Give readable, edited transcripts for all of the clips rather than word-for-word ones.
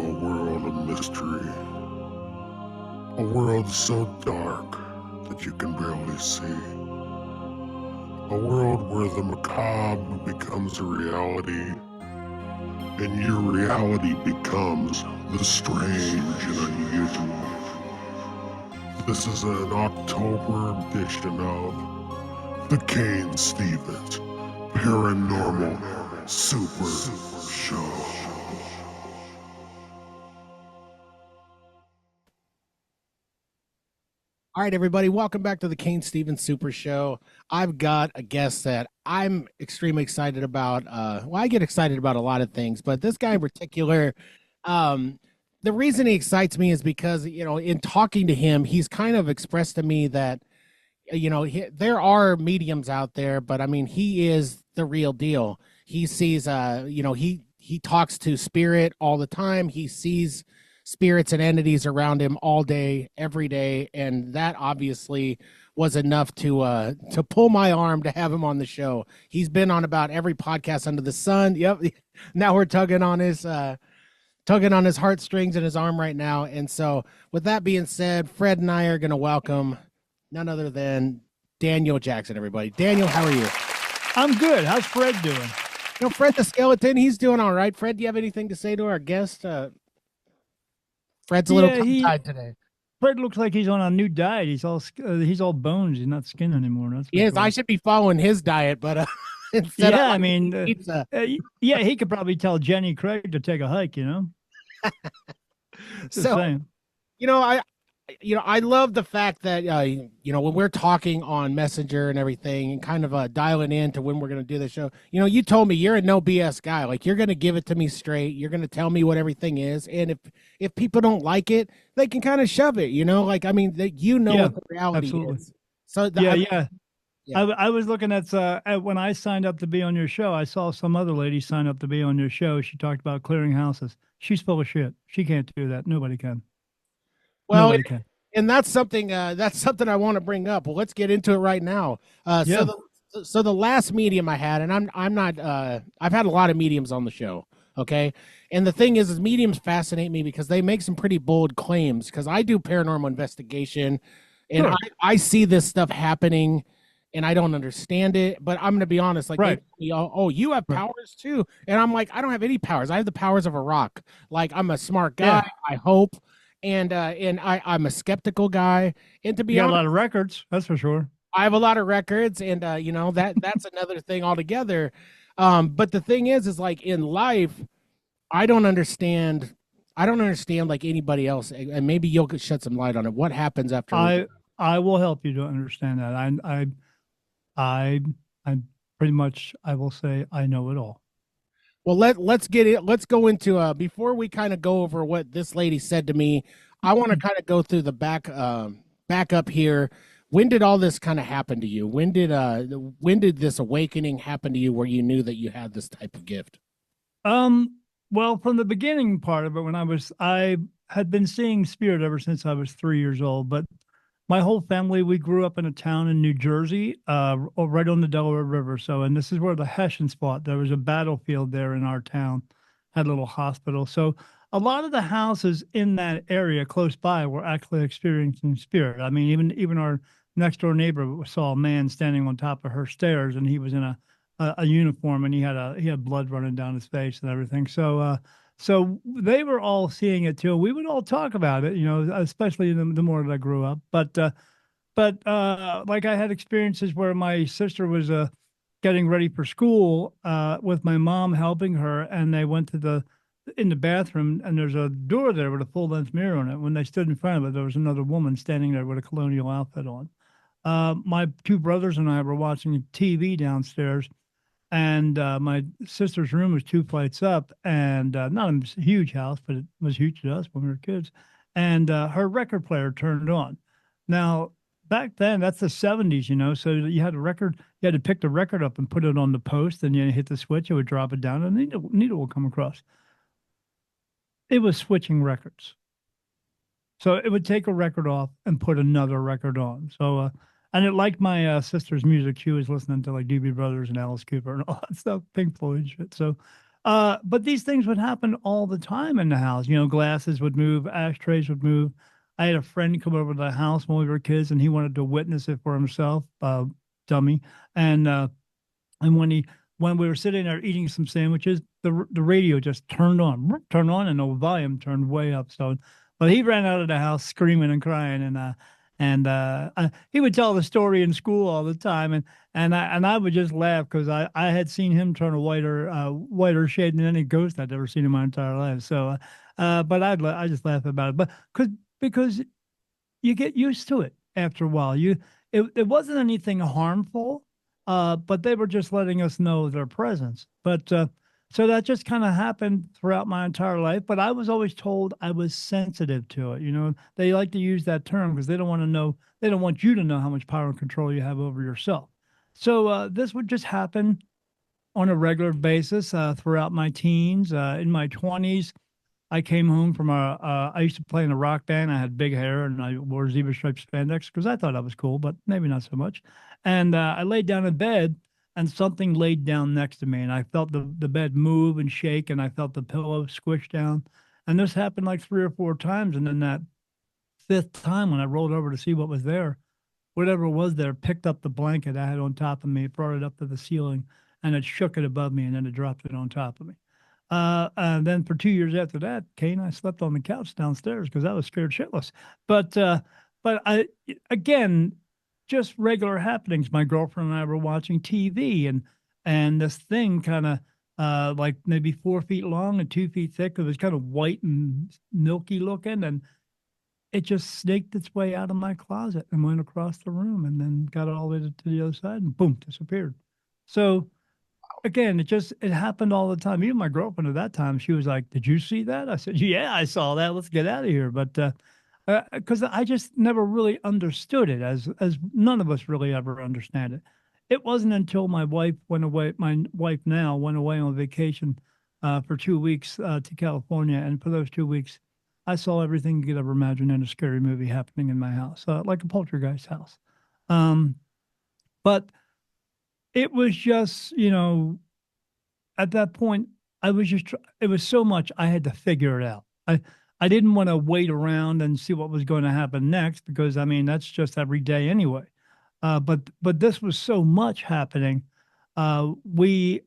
a world of mystery. A world so dark that you can barely see. A world where the macabre becomes a reality, and your reality becomes the strange and unusual. This is an October edition of the Cain Stevens Paranormal Super Show. All right, everybody, welcome back to the Cain Stevens Super Show. I've got a guest that I'm extremely excited about. I get excited about a lot of things, but this guy in particular, the reason he excites me is because, in talking to him, he's kind of expressed to me that, there are mediums out there, but I mean, he is the real deal. He sees, he talks to spirit all the time. He sees spirits and entities around him all day, every day, and that obviously was enough to pull my arm to have him on the show. He's been on about every podcast under the sun. Yep. Now we're tugging on his heartstrings and his arm right now. And so, with that being said, Fred and I are going to welcome none other than Daniel Jackson. Everybody, Daniel, how are you? I'm good. How's Fred doing? Fred the skeleton, he's doing all right. Fred, do you have anything to say to our guest? Fred's a little tongue-tied today. Fred looks like he's on a new diet. He's all bones. He's not skin anymore. That's yes, I should be following his diet, but instead of pizza. He could probably tell Jenny Craig to take a hike. So, I love the fact that when we're talking on Messenger and everything, and kind of dialing in to when we're going to do the show. You told me you're a no BS guy. Like, you're going to give it to me straight. You're going to tell me what everything is, and if people don't like it, they can kind of shove it. What the reality absolutely. is. So I was looking at when I signed up to be on your show. I saw some other lady sign up to be on your show. She talked about clearing houses. She's full of shit. She can't do that. Nobody can. Well, and that's something I want to bring up. Well, let's get into it right now. So the last medium I had, and I'm not I've had a lot of mediums on the show, okay? And the thing is mediums fascinate me because they make some pretty bold claims, because I do paranormal investigation, and sure. I see this stuff happening and I don't understand it, but I'm going to be honest, like, right. You have powers too. And I'm like, I don't have any powers. I have the powers of a rock. Like, I'm a smart guy, I hope. And I'm a skeptical guy. And to be honest, a lot of records, that's for sure. I have a lot of records, and that's another thing altogether. But the thing is like, in life, I don't understand like anybody else, and maybe you'll shed some light on it. What happens after? I will help you to understand that. I pretty much, I will say I know it all. Well, let's get it. Let's go into before we kind of go over what this lady said to me. I want to kind of go through the back up here. When did all this kind of happen to you? When did this awakening happen to you, where you knew that you had this type of gift? Well, from the beginning part of it, I had been seeing spirit ever since I was 3 years old, but my whole family, we grew up in a town in New Jersey, right on the Delaware River. And this is where the Hessians fought. There was a battlefield there in our town, had a little hospital. So a lot of the houses in that area close by were actually experiencing spirit. I mean, even our next door neighbor saw a man standing on top of her stairs, and he was in a uniform, and he had blood running down his face and everything. So they were all seeing it too. We would all talk about it, especially the more that I grew up. But like, I had experiences where my sister was getting ready for school with my mom helping her, and they went in the bathroom, and there's a door there with a full-length mirror on it. When they stood in front of it, there was another woman standing there with a colonial outfit on. My two brothers and I were watching TV downstairs. And my sister's room was 2 flights up, and not a huge house, but it was huge to us when we were kids. And her record player turned on. Now, back then, that's the 70s, so you had to pick the record up and put it on the post, and you hit the switch, it would drop it down, and the needle would come across. It was switching records. So it would take a record off and put another record on. So, and it liked my sister's music. She was listening to like Doobie Brothers and Alice Cooper and all that stuff, Pink Floyd and shit. So But these things would happen all the time in the house. You know, glasses would move, ashtrays would move. I had a friend come over to the house when we were kids, and he wanted to witness it for himself, dummy. And and when we were sitting there eating some sandwiches, the radio just turned on, and the volume turned way up. So, but he ran out of the house screaming and crying, and he would tell the story in school all the time, and I would just laugh because I had seen him turn a whiter shade than any ghost I'd ever seen in my entire life. So, but I just laugh about it, but because you get used to it after a while. It wasn't anything harmful, but they were just letting us know their presence. But so that just kind of happened throughout my entire life. But I was always told I was sensitive to it. You know, they like to use that term because they don't want to know, they don't want you to know how much power and control you have over yourself. So this would just happen on a regular basis throughout my teens. In my 20s, I came home from I used to play in a rock band. I had big hair and I wore zebra striped spandex because I thought I was cool, but maybe not so much. And I laid down in bed and something laid down next to me. And I felt the bed move and shake and I felt the pillow squish down. And this happened like 3 or 4 times. And then that fifth time when I rolled over to see what was there, whatever was there picked up the blanket I had on top of me, brought it up to the ceiling, and it shook it above me and then it dropped it on top of me. And then for 2 years after that, Kane, I slept on the couch downstairs because I was scared shitless. But again, just regular happenings. My girlfriend and I were watching TV, and this thing kind of like maybe 4 feet long and 2 feet thick. It was kind of white and milky looking, and it just snaked its way out of my closet and went across the room, and then got all the way to the other side, and boom, disappeared. So again, it happened all the time. Even my girlfriend at that time, she was like, "Did you see that?" I said, "Yeah, I saw that. Let's get out of here." But because I just never really understood it, as none of us really ever understand it. It wasn't until my wife went away. My wife now went away on vacation for 2 weeks to California, and for those 2 weeks, I saw everything you could ever imagine in a scary movie happening in my house, like a poltergeist house. Um, but it was just, at that point, I was just, it was so much I had to figure it out. I didn't want to wait around and see what was going to happen next because, I mean, that's just every day anyway. But this was so much happening. Uh, we,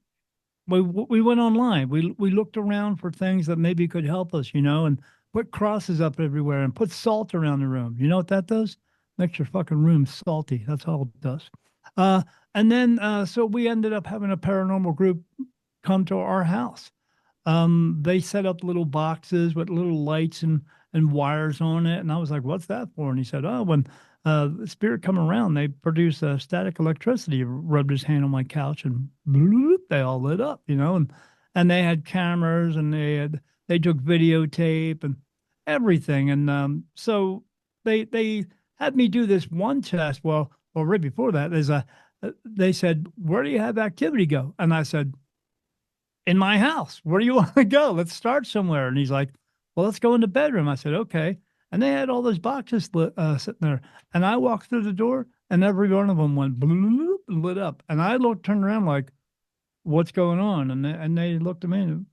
we went online. We looked around for things that maybe could help us, and put crosses up everywhere and put salt around the room. You know what that does? Makes your fucking room salty. That's all it does. Uh, and then, so we ended up having a paranormal group come to our house. They set up little boxes with little lights and wires on it. And I was like, what's that for? And he said, oh, when the spirit come around, they produce static electricity. He rubbed his hand on my couch and bloop, they all lit up, and they had cameras and they took videotape and everything. And so they had me do this one test. Well, right before that, they said, where do you have activity go? And I said, in my house. Where do you want to go? Let's start somewhere. And he's like, well, let's go in the bedroom. I said, okay. And they had all those boxes sitting there. And I walked through the door and every one of them went bloop and lit up. And I turned around like, what's going on? And they looked at me and,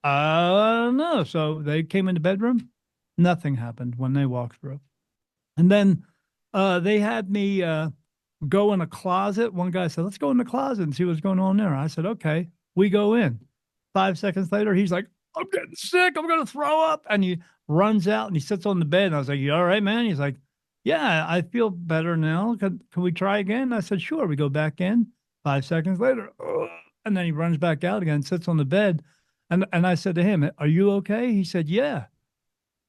I don't know. So they came in the bedroom. Nothing happened when they walked through. And then they had me go in a closet. One guy said, let's go in the closet and see what's going on there. I said, okay. We go in. 5 seconds later, he's like, I'm getting sick. I'm going to throw up. And he runs out and he sits on the bed. And I was like, you all right, man? He's like, yeah, I feel better now. Can we try again? I said, sure. We go back in. 5 seconds later, and then he runs back out again, sits on the bed. And I said to him, are you okay? He said, yeah.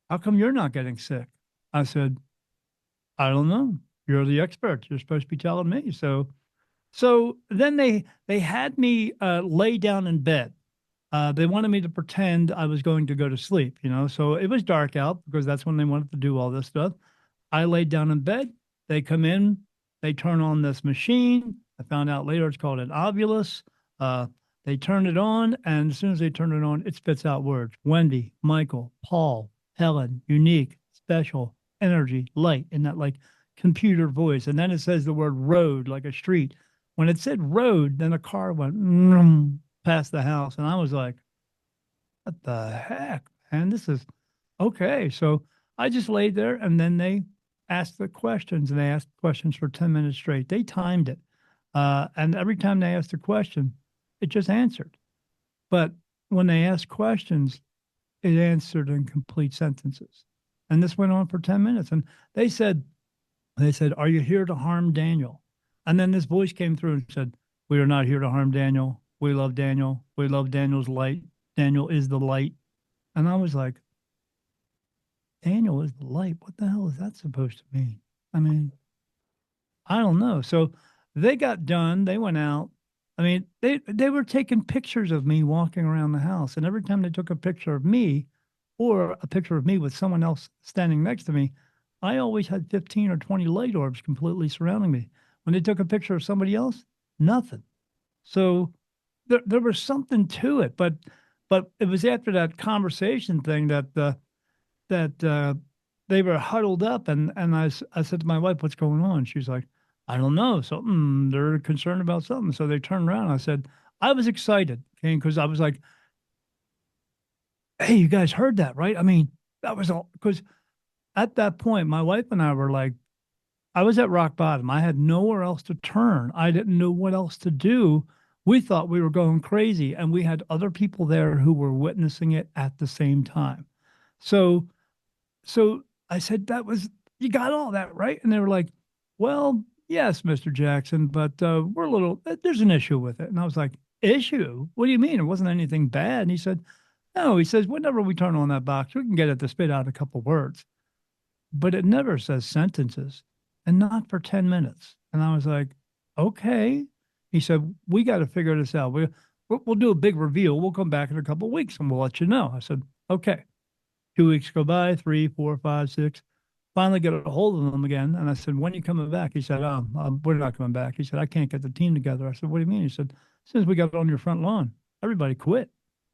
How come you're not getting sick? I said, I don't know. You're the expert. You're supposed to be telling me. So then they had me lay down in bed. They wanted me to pretend I was going to go to sleep, So it was dark out because that's when they wanted to do all this stuff. I laid down in bed. They come in. They turn on this machine. I found out later it's called an ovulus. They turn it on, and as soon as they turn it on, it spits out words: Wendy, Michael, Paul, Helen, unique, special, energy, light, in that like computer voice. And then it says the word road, like a street. When it said road, then a car went past the house. And I was like, what the heck, man? This is okay. So I just laid there and then they asked the questions and they asked questions for 10 minutes straight. They timed it. And every time they asked a question, it just answered. But when they asked questions, it answered in complete sentences. And this went on for 10 minutes. And they said, are you here to harm Daniel? And then this voice came through and said, we are not here to harm Daniel. We love Daniel. We love Daniel's light. Daniel is the light. And I was like, Daniel is the light. What the hell is that supposed to mean? I mean, I don't know. So they got done. They went out. I mean, they were taking pictures of me walking around the house. And every time they took a picture of me or a picture of me with someone else standing next to me, I always had 15 or 20 light orbs completely surrounding me. When they took a picture of somebody else, nothing. So there was something to it. But it was after that conversation thing that they were huddled up, and I said to my wife, "What's going on?" She's like, "I don't know, something. They're concerned about something." So they turned around. And I said, "I was excited, okay, because I was like, hey, you guys heard that, right? I mean, that was all because at that point, my wife and I were like, I was at rock bottom. I had nowhere else to turn. I didn't know what else to do. We thought we were going crazy, and we had other people there who were witnessing it at the same time. So so I said, that was, you got all that, right? And they were like, well, yes, Mr. Jackson, but we're a little, there's an issue with it. And I was like, issue? What do you mean? It wasn't anything bad. And he said, no, he says, whenever we turn on that box, we can get it to spit out a couple words, but it never says sentences and not for 10 minutes. And I was like, okay. He said, we got to figure this out. We'll do a big reveal. We'll come back in a couple of weeks and we'll let you know. I said, okay. 2 weeks go by, 3, 4, 5, 6. Finally get a hold of them again. And I said, when are you coming back? He said, we're not coming back. He said, I can't get the team together. I said, what do you mean? He said, since we got on your front lawn, everybody quit.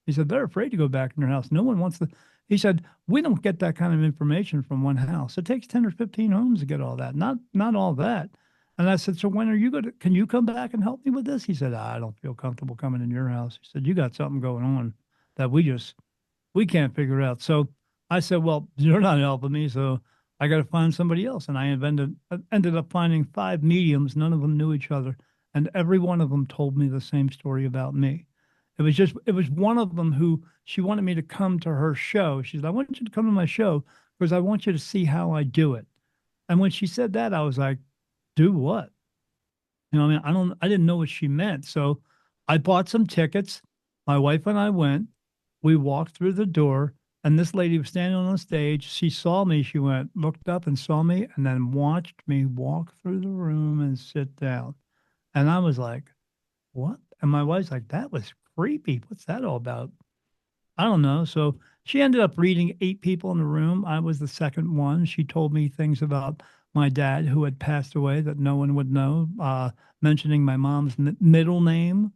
He said, they're afraid to go back in their house. No one wants to. He said, we don't get that kind of information from one house. It takes 10 or 15 homes to get all that. Not all that. And I said, so when are you going to, can you come back and help me with this? He said, I don't feel comfortable coming in your house. He said, you got something going on that we can't figure out. So I said, well, you're not helping me, so I got to find somebody else. And I ended up finding 5 mediums. None of them knew each other. And every one of them told me the same story about me. It was one of them who she wanted me to come to her show. She said, I want you to come to my show because I want you to see how I do it. And when she said that, I was like, do what? You know, I mean, I didn't know what she meant. So I bought some tickets. My wife and I went. We walked through the door, and this lady was standing on the stage. She saw me. She went, looked up and saw me, and then watched me walk through the room and sit down. And I was like, what? And my wife's like, that was creepy. What's that all about? I don't know. So she ended up reading 8 people in the room. I was the second one. She told me things about my dad who had passed away that no one would know, mentioning my mom's middle name,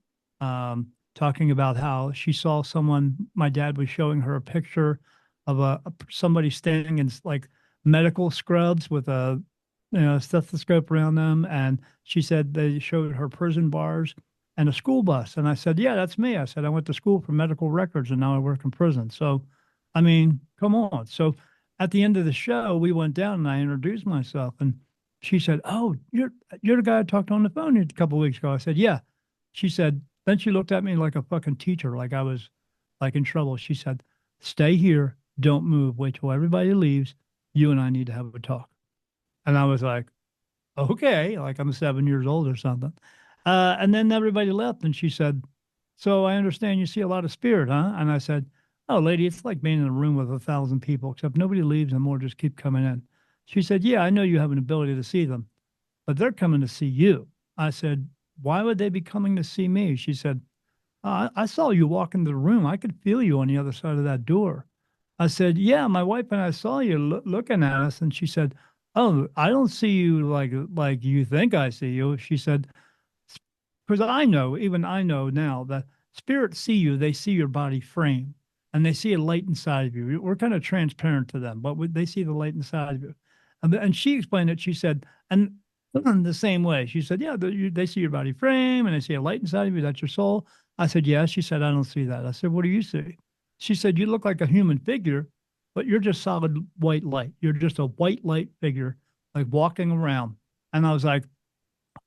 talking about how she saw someone, my dad was showing her a picture of somebody standing in like medical scrubs with a stethoscope around them. And she said they showed her prison bars and a school bus. And I said, yeah, that's me. I said, I went to school for medical records and now I work in prison. So, I mean, come on. So at the end of the show, we went down and I introduced myself and she said, oh, you're the guy I talked on the phone a couple of weeks ago. I said, yeah. She said, then she looked at me like a fucking teacher, like I was like in trouble. She said, stay here. Don't move. Wait till everybody leaves. You and I need to have a talk. And I was like, okay, like I'm 7 years old or something. And then everybody left, and she said, so I understand you see a lot of spirit, huh? And I said, oh, lady, it's like being in a room with 1,000 people, except nobody leaves and more just keep coming in. She said, yeah, I know you have an ability to see them, but they're coming to see you. I said, why would they be coming to see me? She said, I saw you walk into the room. I could feel you on the other side of that door. I said, yeah, my wife and I saw you looking at us. And she said, oh, I don't see you like you think I see you. She said, because even I know now that spirits see you, they see your body frame and they see a light inside of you. We're kind of transparent to them, but they see the light inside of you. And she explained it. She said, and the same way, she said, yeah, they see your body frame and they see a light inside of you. That's your soul. I said, yeah. She said, I don't see that. I said, what do you see? She said, you look like a human figure, but you're just solid white light. You're just a white light figure, like walking around. And I was like,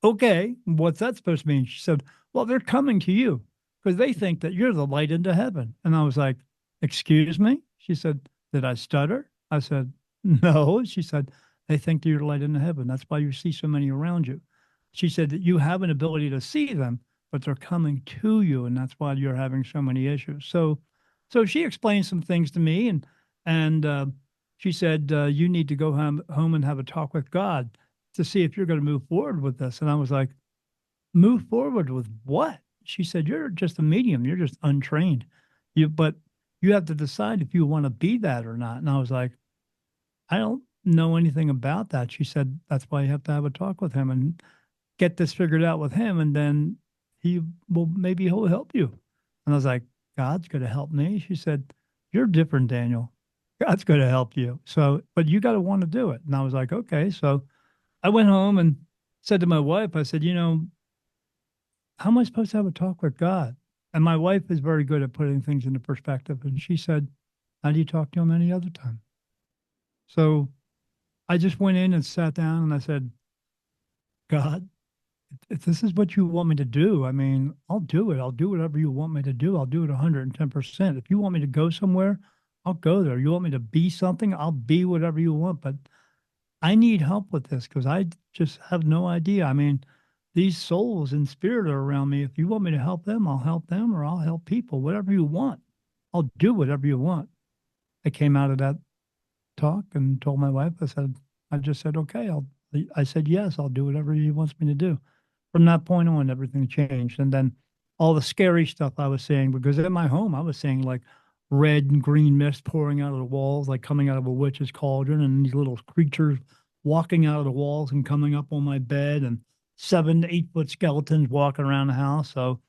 okay, what's that supposed to mean? She said, well, they're coming to you because they think that you're the light into heaven. And I was like, excuse me? She said, did I stutter? I said, no. She said, they think that you're the light into heaven. That's why you see so many around you. She said that you have an ability to see them, but they're coming to you, and that's why you're having so many issues. So she explained some things to me, and she said you need to go home and have a talk with God to see if you're going to move forward with this. And I was like, move forward with what? She said, you're just a medium. You're just untrained. But you have to decide if you want to be that or not. And I was like, I don't know anything about that. She said, that's why you have to have a talk with him and get this figured out with him. And then maybe he'll help you. And I was like, God's going to help me. She said, you're different, Daniel. God's going to help you. So, but you got to want to do it. And I was like, okay. So I went home and said to my wife, I said, how am I supposed to have a talk with God? And my wife is very good at putting things into perspective. And she said, how do you talk to him any other time? So I just went in and sat down and I said, God, if this is what you want me to do, I mean, I'll do it. I'll do whatever you want me to do. I'll do it 110%. If you want me to go somewhere, I'll go there. You want me to be something, I'll be whatever you want. But I need help with this because I just have no idea. I mean, these souls in spirit are around me. If you want me to help them, I'll help them or I'll help people, whatever you want. I'll do whatever you want. I came out of that talk and told my wife, I just said, okay, I said, yes, I'll do whatever he wants me to do. From that point on, everything changed. And then all the scary stuff I was saying, because in my home, I was saying like red and green mist pouring out of the walls, like coming out of a witch's cauldron, and these little creatures walking out of the walls and coming up on my bed, and 7 to 8 foot skeletons walking around the house. So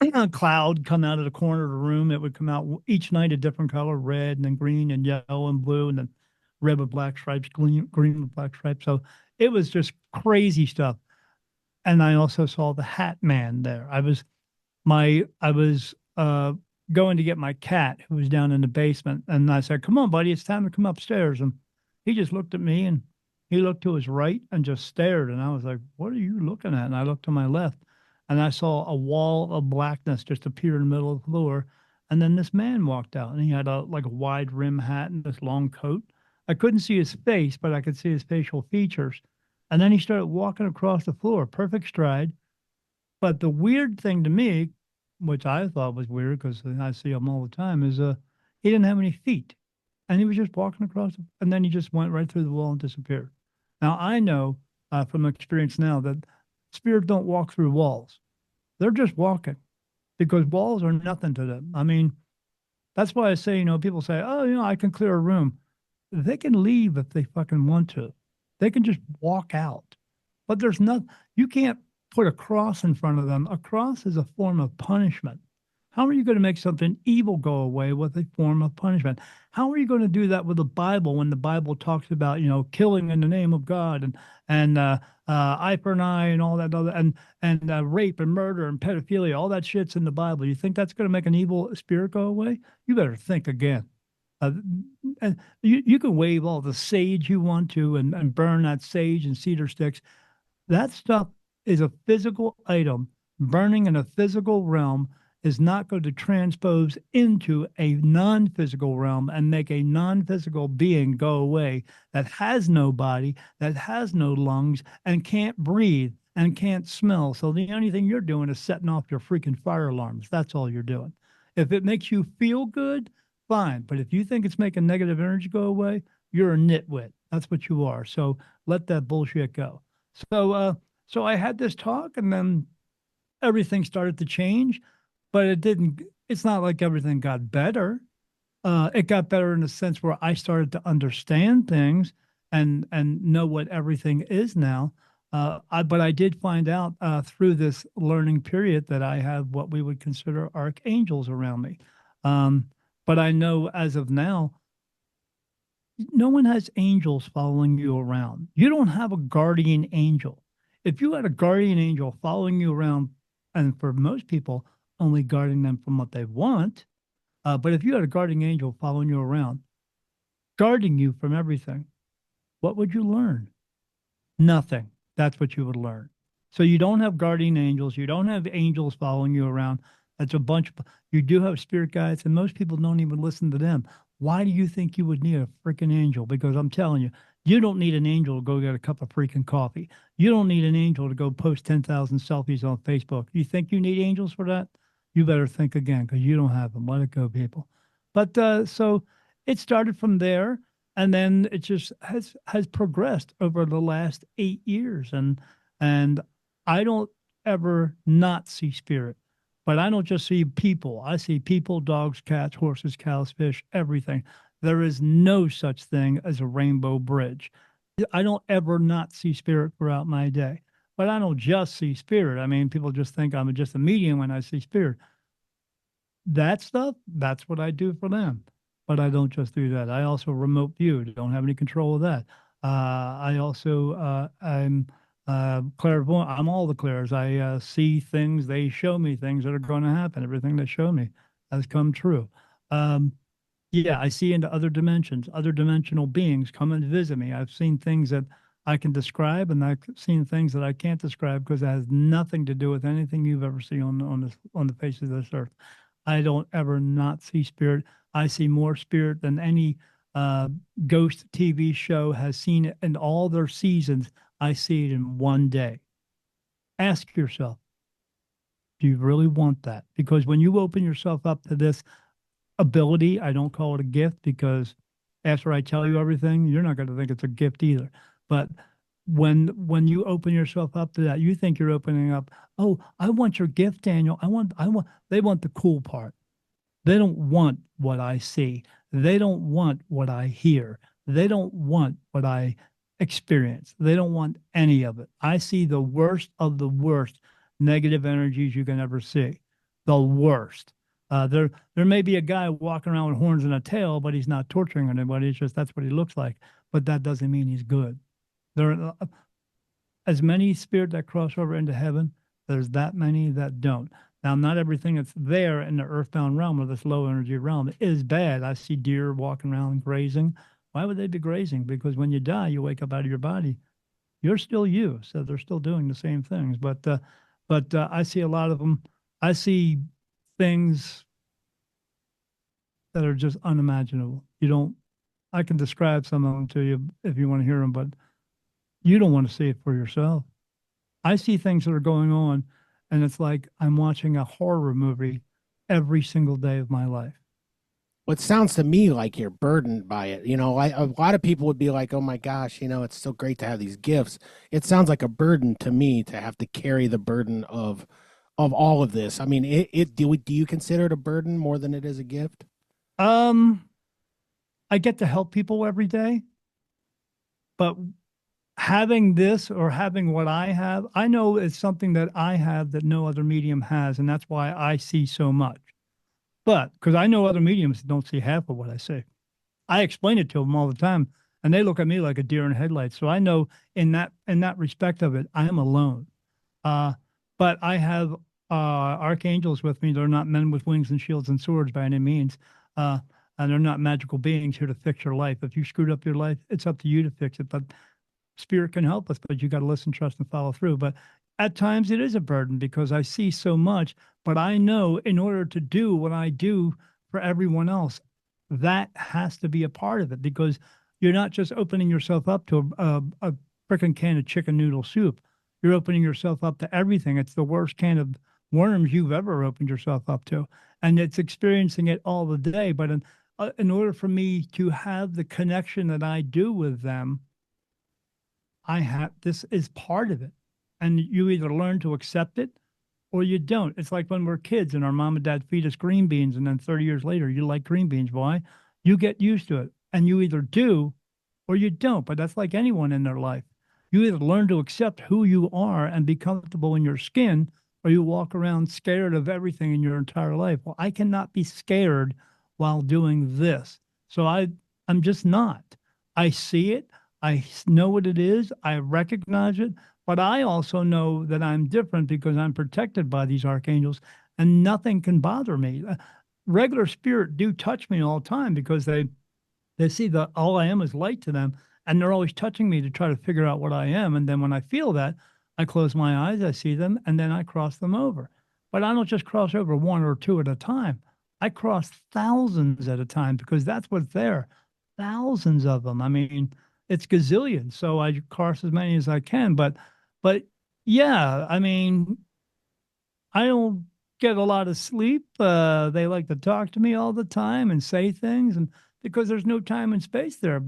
a cloud come out of the corner of the room. It would come out each night a different color, red and then green and yellow and blue, and then red with black stripes, green with black stripes. So it was just crazy stuff. And I also saw the Hat Man there. I was going to get my cat who was down in the basement, and I said, "Come on, buddy, it's time to come upstairs." And he just looked at me, and he looked to his right and just stared. And I was like, "What are you looking at?" And I looked to my left, and I saw a wall of blackness just appear in the middle of the floor. And then this man walked out, and he had a wide rim hat and this long coat. I couldn't see his face, but I could see his facial features. And then he started walking across the floor, perfect stride. But the weird thing to me, which I thought was weird because I see him all the time, is he didn't have any feet. And he was just walking across, and then he just went right through the wall and disappeared. Now, I know from experience now that spirits don't walk through walls. They're just walking because walls are nothing to them. I mean, that's why I say, people say, oh, I can clear a room. They can leave if they fucking want to. They can just walk out. But there's nothing, you can't put a cross in front of them. A cross is a form of punishment. How are you going to make something evil go away with a form of punishment? How are you going to do that with the Bible when the Bible talks about, killing in the name of God and eye for an eye and all that other and rape and murder and pedophilia, all that shit's in the Bible. You think that's going to make an evil spirit go away? You better think again. And you can wave all the sage you want to and burn that sage and cedar sticks. That stuff is a physical item. Burning in a physical realm is not going to transpose into a non-physical realm and make a non-physical being go away that has no body, that has no lungs, and can't breathe and can't smell. So the only thing you're doing is setting off your freaking fire alarms. That's all you're doing. If it makes you feel good, fine. But if you think it's making negative energy go away, you're a nitwit. That's what you are. So let that bullshit go. So I had this talk, and then everything started to change, but it didn't. It's not like everything got better. It got better in the sense where I started to understand things and know what everything is now. But I did find out through this learning period that I have what we would consider archangels around me. But I know as of now, no one has angels following you around. You don't have a guardian angel. If you had a guardian angel following you around, and for most people, only guarding them from what they want, But if you had a guardian angel following you around, guarding you from everything, what would you learn? Nothing. That's what you would learn. So you don't have guardian angels. You don't have angels following you around. That's a bunch of, you do have spirit guides, and most people don't even listen to them. Why do you think you would need a freaking angel? Because I'm telling you, you don't need an angel to go get a cup of freaking coffee. You don't need an angel to go post 10,000 selfies on Facebook. You think you need angels for that? You better think again because you don't have them. Let it go, people. But so it started from there, and then it just has progressed over the last 8 years, and I don't ever not see spirit, but I don't just see people. I see people, dogs, cats, horses, cows, fish, everything. There is no such thing as a rainbow bridge. I don't ever not see spirit throughout my day, but I don't just see spirit. I mean, people just think I'm just a medium when I see spirit. That stuff, that's what I do for them. But I don't just do that. I also remote view. Don't have any control of that. I also I'm clairvoyant. I'm all the clairs. I see things. They show me things that are going to happen. Everything they show me has come true. Um, yeah, I see into other dimensions. Other dimensional beings come and visit me. I've seen things that I can describe, and I've seen things that I can't describe because it has nothing to do with anything you've ever seen on the face of this earth. I don't ever not see spirit. I see more spirit than any uh, ghost TV show has seen it in all their seasons. I see it in one day. Ask yourself, do you really want that? Because when you open yourself up to this ability, I don't call it a gift because after I tell you everything, you're not going to think it's a gift either. But when you open yourself up to that, you think you're opening up, oh, I want your gift, Daniel. I want they want the cool part. They don't want what I see. They don't want what I hear. They don't want what I experience. They don't want any of it. I see the worst of the worst negative energies you can ever see. The worst. There may be a guy walking around with horns and a tail, but he's not torturing anybody. It's just that's what he looks like. But that doesn't mean he's good. There are as many spirits that cross over into heaven. There's that many that don't. Now, not everything that's there in the earthbound realm or this low energy realm is bad. I see deer walking around grazing. Why would they be grazing? Because when you die, you wake up out of your body. You're still you, so they're still doing the same things. But I see a lot of them. I see things that are just unimaginable. You don't. I can describe some of them to you if you want to hear them, but you don't want to see it for yourself. I see things that are going on, and it's like I'm watching a horror movie every single day of my life. Well, it sounds to me like you're burdened by it. A lot of people would be like, "Oh my gosh, it's so great to have these gifts." It sounds like a burden to me to have to carry the burden of all of this. I mean, do you consider it a burden more than it is a gift? Um, I get to help people every day, but having this or having what I have, I know it's something that I have that no other medium has, and that's why I see so much. But because I know other mediums don't see half of what I see, I explain it to them all the time, and they look at me like a deer in headlights. So I know in that respect of it, I am alone. Uh, but I have archangels with me. They're not men with wings and shields and swords by any means. Uh, and they're not magical beings here to fix your life. If you screwed up your life, it's up to you to fix it. But spirit can help us, but you got to listen, trust, and follow through. But at times it is a burden because I see so much, but I know in order to do what I do for everyone else, that has to be a part of it because you're not just opening yourself up to a freaking can of chicken noodle soup. You're opening yourself up to everything. It's the worst can of worms you've ever opened yourself up to. And it's experiencing it all the day. But in order for me to have the connection that I do with them, this is part of it. And you either learn to accept it or you don't. It's like when we're kids and our mom and dad feed us green beans, and then 30 years later, you like green beans. Why? You get used to it. And you either do or you don't. But that's like anyone in their life. You either learn to accept who you are and be comfortable in your skin, or you walk around scared of everything in your entire life. Well, I cannot be scared while doing this. So I'm just not. I see it. I know what it is. I recognize it. But I also know that I'm different because I'm protected by these archangels and nothing can bother me. regular spirit do touch me all the time because they see that all I am is light to them, and they're always touching me to try to figure out what I am. And then when I feel that, I close my eyes, I see them, and then I cross them over. But I don't just cross over one or two at a time. I cross thousands at a time because that's what's there. Thousands of them. I mean, it's gazillions. So I cross as many as I can. But yeah, I mean, I don't get a lot of sleep. They like to talk to me all the time and say things, and because there's no time and space there.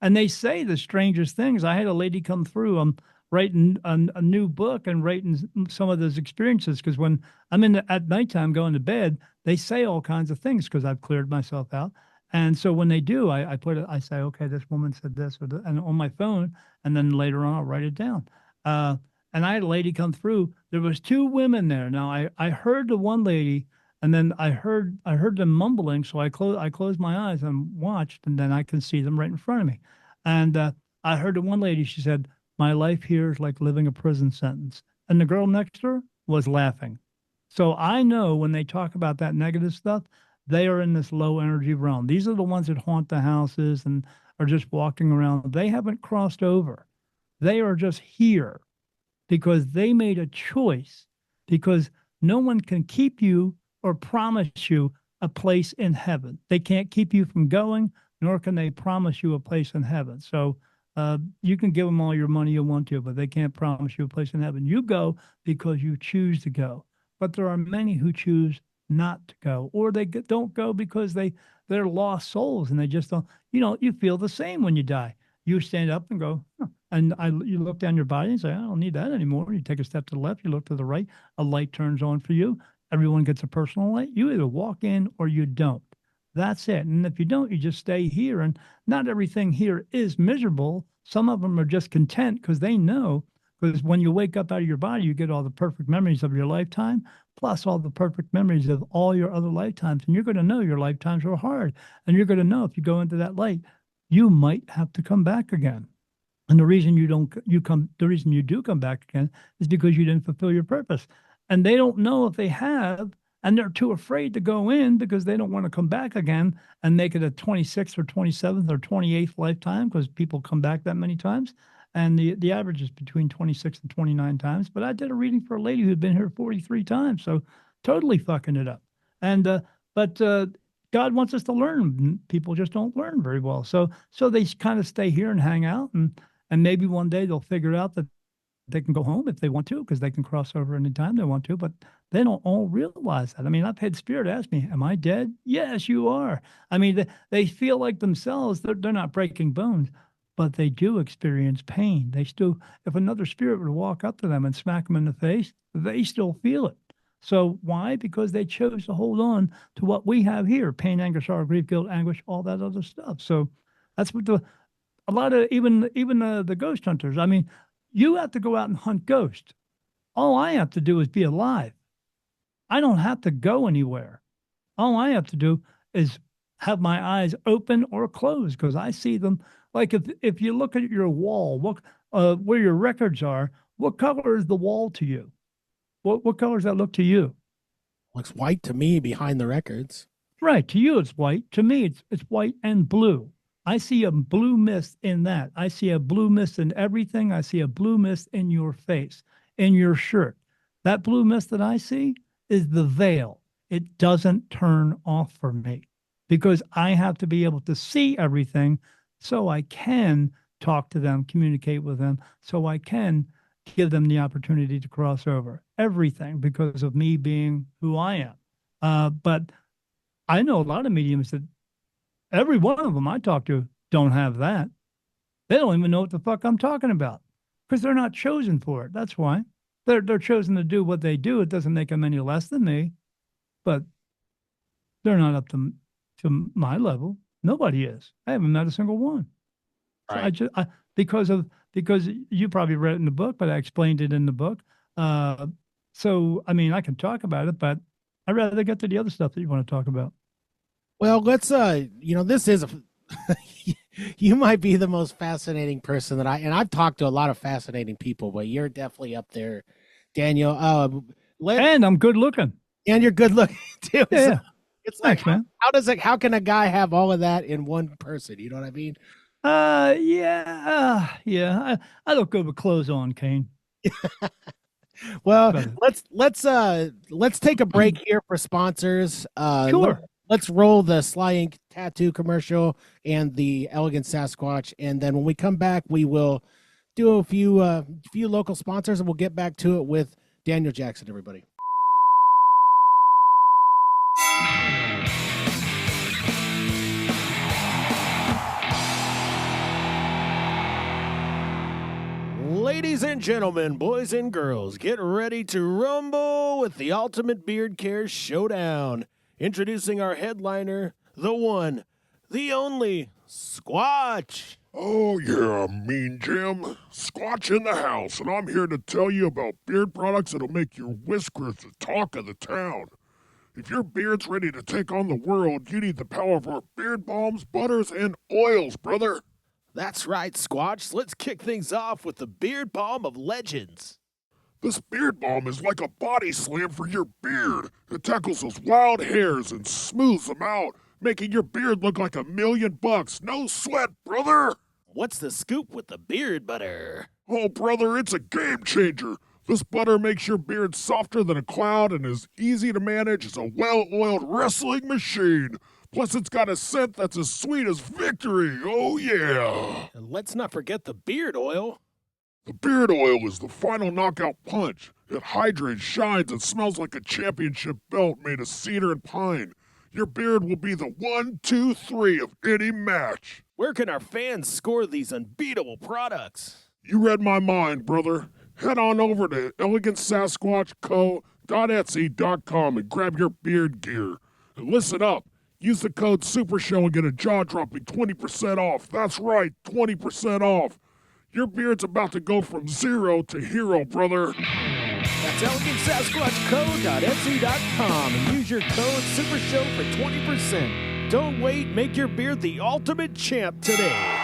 And they say the strangest things. I had a lady come through. I'm writing a new book and writing some of those experiences because when I'm at nighttime going to bed, they say all kinds of things because I've cleared myself out. And so when they do, I say, okay, this woman said this, and on my phone, and then later on I'll write it down. Uh, and I had a lady come through. There was two women there. Now I heard the one lady, and then I heard them mumbling. So I closed my eyes and watched, and then I can see them right in front of me. And I heard the one lady. She said, "My life here is like living a prison sentence," and the girl next to her was laughing. So I know when they talk about that negative stuff, they are in this low energy realm. These are the ones that haunt the houses and are just walking around. They haven't crossed over. They are just here because they made a choice, because no one can keep you or promise you a place in heaven. They can't keep you from going, nor can they promise you a place in heaven. So you can give them all your money you want to, but they can't promise you a place in heaven. You go because you choose to go. But there are many who choose not to go, or they don't go because they're lost souls and they just don't. You feel the same when you die. You stand up and go, huh. And you look down your body and say, I don't need that anymore. You take a step to the left, you look to the right, a light turns on for you. Everyone gets a personal light. You either walk in or you don't. That's it. And if you don't, you just stay here. And not everything here is miserable. Some of them are just content because they know, because when you wake up out of your body, you get all the perfect memories of your lifetime, plus all the perfect memories of all your other lifetimes. And you're going to know your lifetimes were hard. And you're going to know if you go into that light, you might have to come back again. And the reason the reason you do come back again is because you didn't fulfill your purpose. And they don't know if they have, and they're too afraid to go in because they don't want to come back again and make it a 26th or 27th or 28th lifetime, because people come back that many times. And the average is between 26 and 29 times. But I did a reading for a lady who'd been here 43 times, so totally fucking it up. But God wants us to learn. People just don't learn very well. So they kind of stay here and hang out, and maybe one day they'll figure out that they can go home if they want to, because they can cross over anytime they want to, but they don't all realize that. I mean, I've had spirit ask me, am I dead? Yes, you are. I mean, they feel like themselves, they're not breaking bones, but they do experience pain. They still, if another spirit were to walk up to them and smack them in the face, they still feel it. So why? Because they chose to hold on to what we have here: pain, anger, sorrow, grief, guilt, anguish, all that other stuff. So that's what a lot of even the ghost hunters. I mean, you have to go out and hunt ghosts. All I have to do is be alive. I don't have to go anywhere. All I have to do is have my eyes open or closed, because I see them. Like if you look at your wall, where your records are, what color is the wall to you? What color does that look to you? Looks white to me behind the records. Right. To you, it's white. To me, it's white and blue. I see a blue mist in that. I see a blue mist in everything. I see a blue mist in your face, in your shirt. That blue mist that I see is the veil. It doesn't turn off for me because I have to be able to see everything so I can talk to them, communicate with them, so I can give them the opportunity to cross over. Everything because of me being who I am. But I know a lot of mediums that every one of them I talk to don't have that. They don't even know what the fuck I'm talking about because they're not chosen for it. That's why. They're chosen to do what they do. It doesn't make them any less than me, but they're not up to my level. Nobody is. I haven't met a single one. Right. So because you probably read it in the book, but I explained it in the book. So I mean, I can talk about it, but I'd rather get to the other stuff that you want to talk about. Well, let's this is you might be the most fascinating person that I've talked to a lot of fascinating people, but you're definitely up there, Daniel. And I'm good looking. And you're good looking too. Yeah. It's like, Thanks, man. how can a guy have all of that in one person? You know what I mean? Yeah. I look good with clothes on, Cain. Well, Better. let's take a break here for sponsors. Sure. Let's roll the Sly Ink tattoo commercial and the Elegant Sasquatch, and then when we come back, we will do a few local sponsors, and we'll get back to it with Daniel Jackson. Everybody. Ladies and gentlemen, boys and girls, get ready to rumble with the Ultimate Beard Care Showdown. Introducing our headliner, the one, the only, Squatch. Oh yeah, Mean Jim. Squatch in the house, and I'm here to tell you about beard products that'll make your whiskers the talk of the town. If your beard's ready to take on the world, you need the power of our beard balms, butters, and oils, brother. That's right, Squatch. Let's kick things off with the Beard Balm of Legends. This beard balm is like a body slam for your beard. It tackles those wild hairs and smooths them out, making your beard look like $1,000,000. No sweat, brother. What's the scoop with the beard butter? Oh, brother, it's a game changer. This butter makes your beard softer than a cloud and as easy to manage as a well-oiled wrestling machine. Plus, it's got a scent that's as sweet as victory. Oh, yeah. And let's not forget the beard oil. The beard oil is the final knockout punch. It hydrates, shines, and smells like a championship belt made of cedar and pine. Your beard will be the 1, 2, 3 of any match. Where can our fans score these unbeatable products? You read my mind, brother. Head on over to elegantsasquatchco.etsy.com and grab your beard gear. And listen up. Use the code SUPERSHOW and get a jaw-dropping 20% off. That's right, 20% off. Your beard's about to go from 0 to hero, brother. That's elegantsasquatchco.etsy.com and use your code SUPERSHOW for 20%. Don't wait, make your beard the ultimate champ today.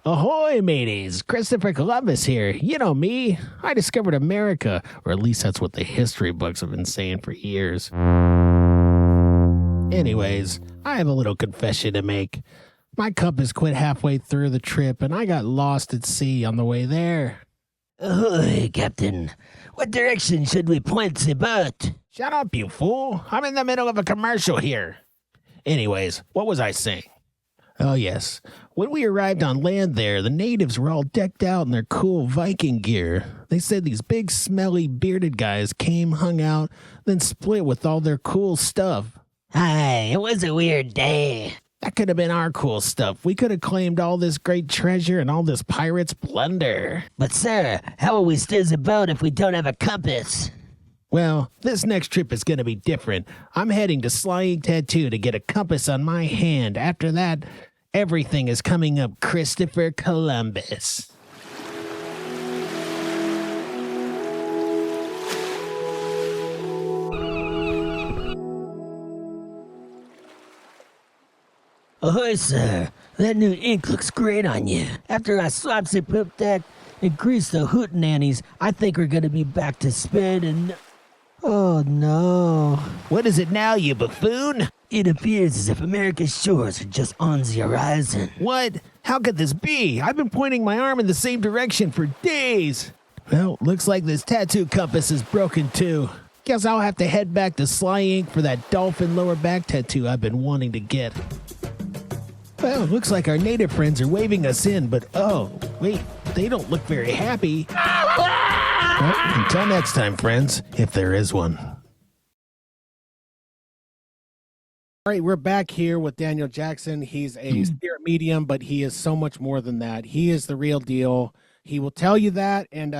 Ahoy, mateys! Christopher Columbus here. You know me. I discovered America, or at least that's what the history books have been saying for years. Anyways, I have a little confession to make. My compass quit halfway through the trip, and I got lost at sea on the way there. Ahoy, Captain. What direction should we point the boat? Shut up, you fool. I'm in the middle of a commercial here. Anyways, what was I saying? Oh, yes. When we arrived on land there, the natives were all decked out in their cool Viking gear. They said these big, smelly, bearded guys came, hung out, then split with all their cool stuff. Hi, it was a weird day. That could have been our cool stuff. We could have claimed all this great treasure and all this pirate's plunder. But, sir, how will we steer the boat if we don't have a compass? Well, this next trip is going to be different. I'm heading to Sly Ink Tattoo to get a compass on my hand. After that, everything is coming up Christopher Columbus. Ahoy, sir. That new ink looks great on you. After I swap the poop deck and grease the hootenannies, I think we're going to be back to spin and... Oh, no. What is it now, you buffoon? It appears as if America's shores are just on the horizon. What? How could this be? I've been pointing my arm in the same direction for days. Well, looks like this tattoo compass is broken too. Guess I'll have to head back to Sly Ink for that dolphin lower back tattoo I've been wanting to get. Well, looks like our native friends are waving us in, but oh, wait, they don't look very happy. Well, until next time, friends, if there is one. All right, we're back here with Daniel Jackson. He's a spirit medium, but he is so much more than that. He is the real deal. He will tell you that, and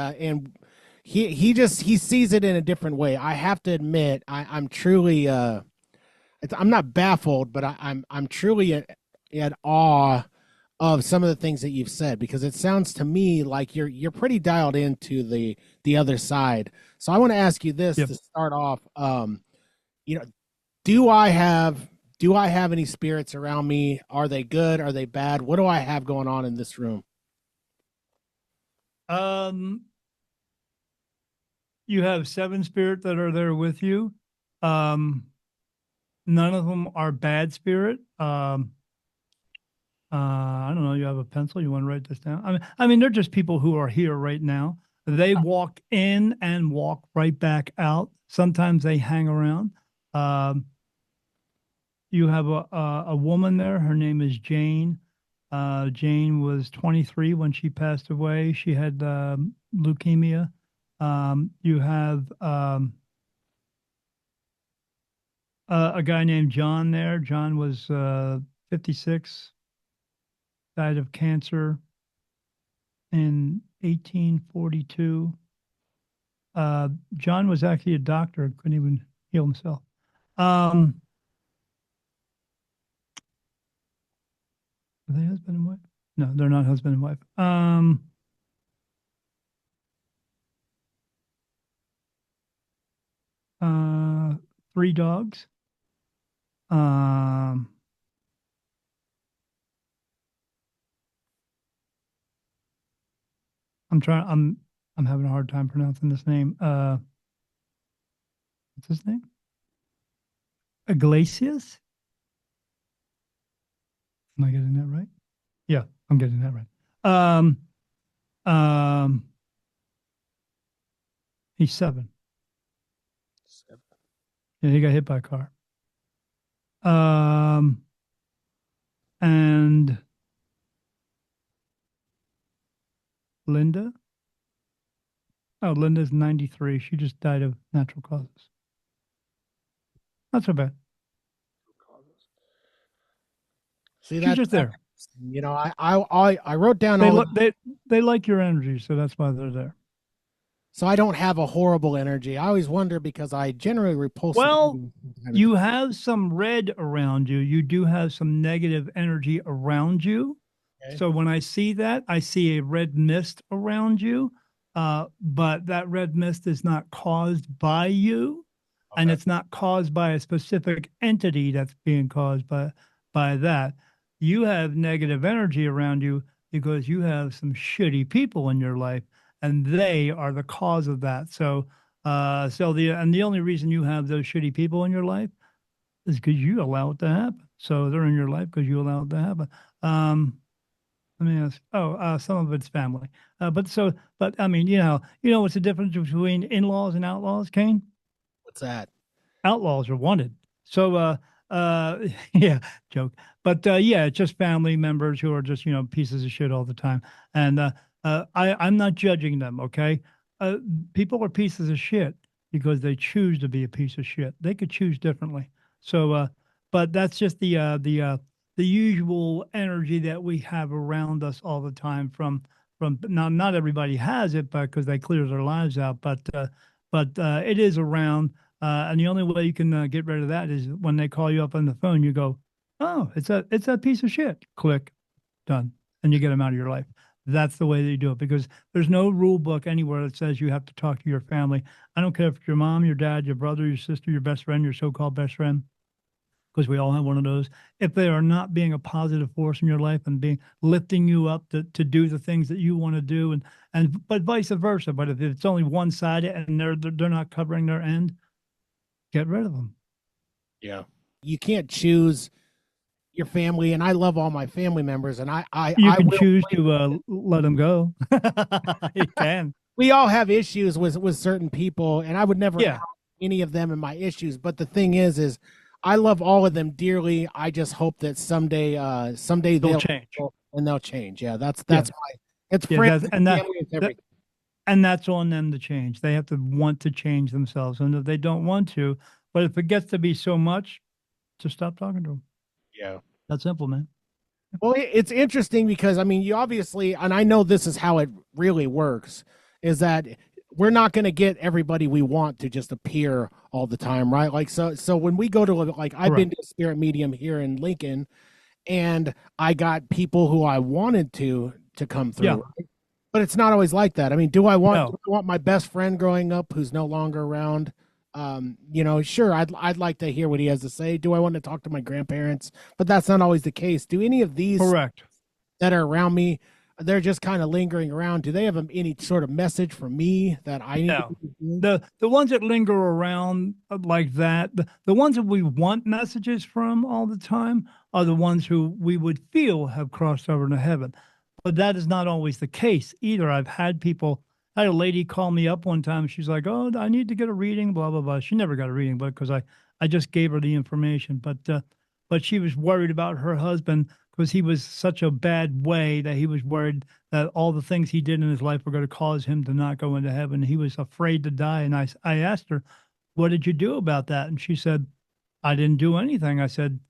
he sees it in a different way. I have to admit, I'm truly I'm not baffled, but I'm truly at awe of some of the things that you've said, because it sounds to me like you're pretty dialed into the other side. So I want to ask you this to start off. Do I have any spirits around me? Are they good? Are they bad? What do I have going on in this room? You have 7 spirit that are there with you. None of them are bad spirit. I don't know. You have a pencil? You want to write this down? I mean, they're just people who are here right now. They walk in and walk right back out. Sometimes they hang around. You have a woman there. Her name is Jane. Jane was 23 when she passed away. She had leukemia. You have a guy named John there. John was 56, died of cancer in 1842. John was actually a doctor, couldn't even heal himself. Are they husband and wife? No, they're not husband and wife. 3 dogs. I'm having a hard time pronouncing this name. What's his name? Iglesias? Am I getting that right? Yeah, I'm getting that right. He's 7. Yeah, he got hit by a car. And Linda? Oh, Linda's 93. She just died of natural causes. Not so bad. See, She's just there. You know, I wrote down They like your energy, so that's why they're there. So I don't have a horrible energy. I always wonder because I generally repulse. Well, you have some red around you. You do have some negative energy around you. Okay. So when I see that, I see a red mist around you. But that red mist is not caused by you. Okay. And it's not caused by a specific entity that's being caused by that. You have negative energy around you because you have some shitty people in your life, and they are the cause of that. So the only reason you have those shitty people in your life is because you allow it to happen. So they're in your life because you allow it to happen. Let me ask. Some of it's family, but I mean, you know what's the difference between in-laws and outlaws, Cain? What's that? Outlaws are wanted. So, yeah, joke. But yeah, it's just family members who are just pieces of shit all the time, and I'm not judging them. Okay, people are pieces of shit because they choose to be a piece of shit. They could choose differently. So, but that's just the usual energy that we have around us all the time. From now, not everybody has it, because they clear their lives out. But it is around. And the only way you can get rid of that is when they call you up on the phone, you go, "Oh, it's that piece of shit." Click, done, and you get them out of your life. That's the way that you do it, because there's no rule book anywhere that says you have to talk to your family. I don't care if it's your mom, your dad, your brother, your sister, your best friend, your so-called best friend, because we all have one of those. If they are not being a positive force in your life and lifting you up to do the things that you want to do, but vice versa. But if it's only one-sided and they're not covering their end, get rid of them. Yeah. You can't choose your family, and I love all my family members, and you can choose to let them go. You can. We all have issues with certain people, and I would never have any of them in my issues. But the thing is I love all of them dearly. I just hope that someday they'll change, and they'll change. Yeah, that's why it's friends and family and everything. And that's on them to change. They have to want to change themselves. And if they don't want to, but if it gets to be so much, just stop talking to them. Yeah. That's simple, man. Well, it's interesting because, I mean, you obviously, and I know this is how it really works, is that we're not going to get everybody we want to just appear all the time, right? Like, so when we go to, like, I've been to a spirit medium here in Lincoln, and I got people who I wanted to come through. Yeah. Right? But it's not always like that. I mean, do I want my best friend growing up who's no longer around Sure, I'd like to hear what he has to say. Do I want to talk to my grandparents? But that's not always the case. Do any of these Correct. that are around me, they're just kind of lingering around? Do they have any sort of message for me that I need to No. be doing? The ones that linger around like that, the ones that we want messages from all the time are the ones who we would feel have crossed over into heaven. But that is not always the case either. I had a lady call me up one time. She's like, "Oh, I need to get a reading, blah blah blah." She never got a reading, but because I just gave her the information. But she was worried about her husband because he was such a bad way that he was worried that all the things he did in his life were going to cause him to not go into heaven. He was afraid to die. And I asked her, "What did you do about that?" And she said, "I didn't do anything." I said,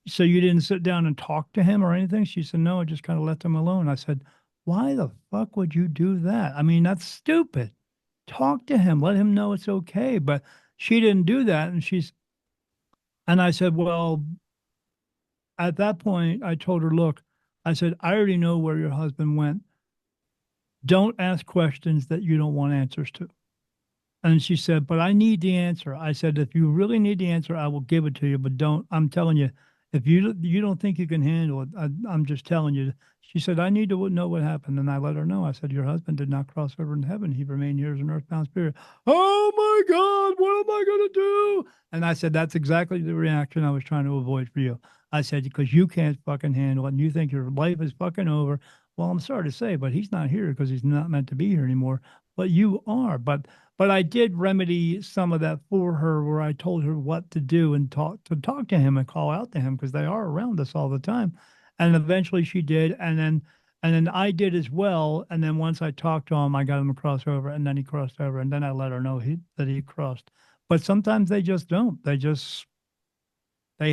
"So you didn't sit down and talk to him or anything?" She said, "No, I just kind of let him alone." I said, "Why the fuck would you do that? I mean, that's stupid. Talk to him, let him know it's okay." But she didn't do that. And I said, "Well, at that point, I told her, look, I said, I already know where your husband went. Don't ask questions that you don't want answers to." And she said, "But I need the answer." I said, "If you really need the answer, I will give it to you, but I'm telling you, if you don't think you can handle it, I'm just telling you." She said, "I need to know what happened." And I let her know. I said, "Your husband did not cross over in heaven. He remained here as an earthbound spirit." "Oh my God, what am I going to do?" And I said, "That's exactly the reaction I was trying to avoid for you." I said, "Because you can't fucking handle it and you think your life is fucking over." Well, I'm sorry to say, but he's not here because he's not meant to be here anymore. But you are. But I did remedy some of that for her, where I told her what to do and talk to him and call out to him because they are around us all the time. And eventually she did, and then I did as well. And then once I talked to him, I got him to cross over, and then he crossed over, and then I let her know that he crossed. But sometimes they just don't. They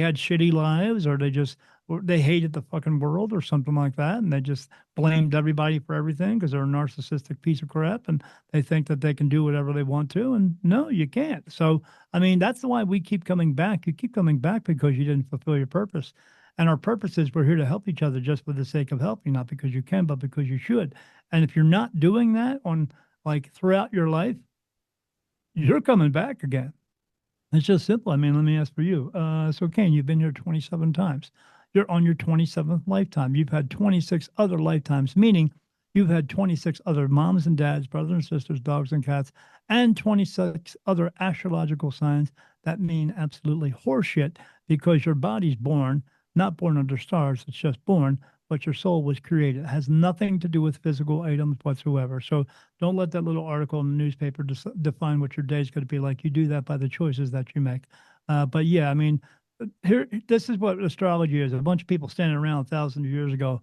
had shitty lives, or they hated the fucking world or something like that, and they just blamed everybody for everything because they're a narcissistic piece of crap, and they think that they can do whatever they want to, and no, you can't. So I mean, that's why we keep coming back. You keep coming back because you didn't fulfill your purpose, and our purpose is we're here to help each other just for the sake of helping, not because you can, but because you should. And if you're not doing that on, like, throughout your life, you're coming back again. It's just simple. I mean, let me ask for you. So, Cain, you've been here 27 times. You're on your 27th lifetime. You've had 26 other lifetimes, meaning you've had 26 other moms and dads, brothers and sisters, dogs and cats, and 26 other astrological signs that mean absolutely horseshit, because your body's born, not born under stars, it's just born, but your soul was created. It has nothing to do with physical items whatsoever. So don't let that little article in the newspaper define what your day is going to be like. You do that by the choices that you make. But yeah, I mean, this is what astrology is. A bunch of people standing around 1,000 years ago.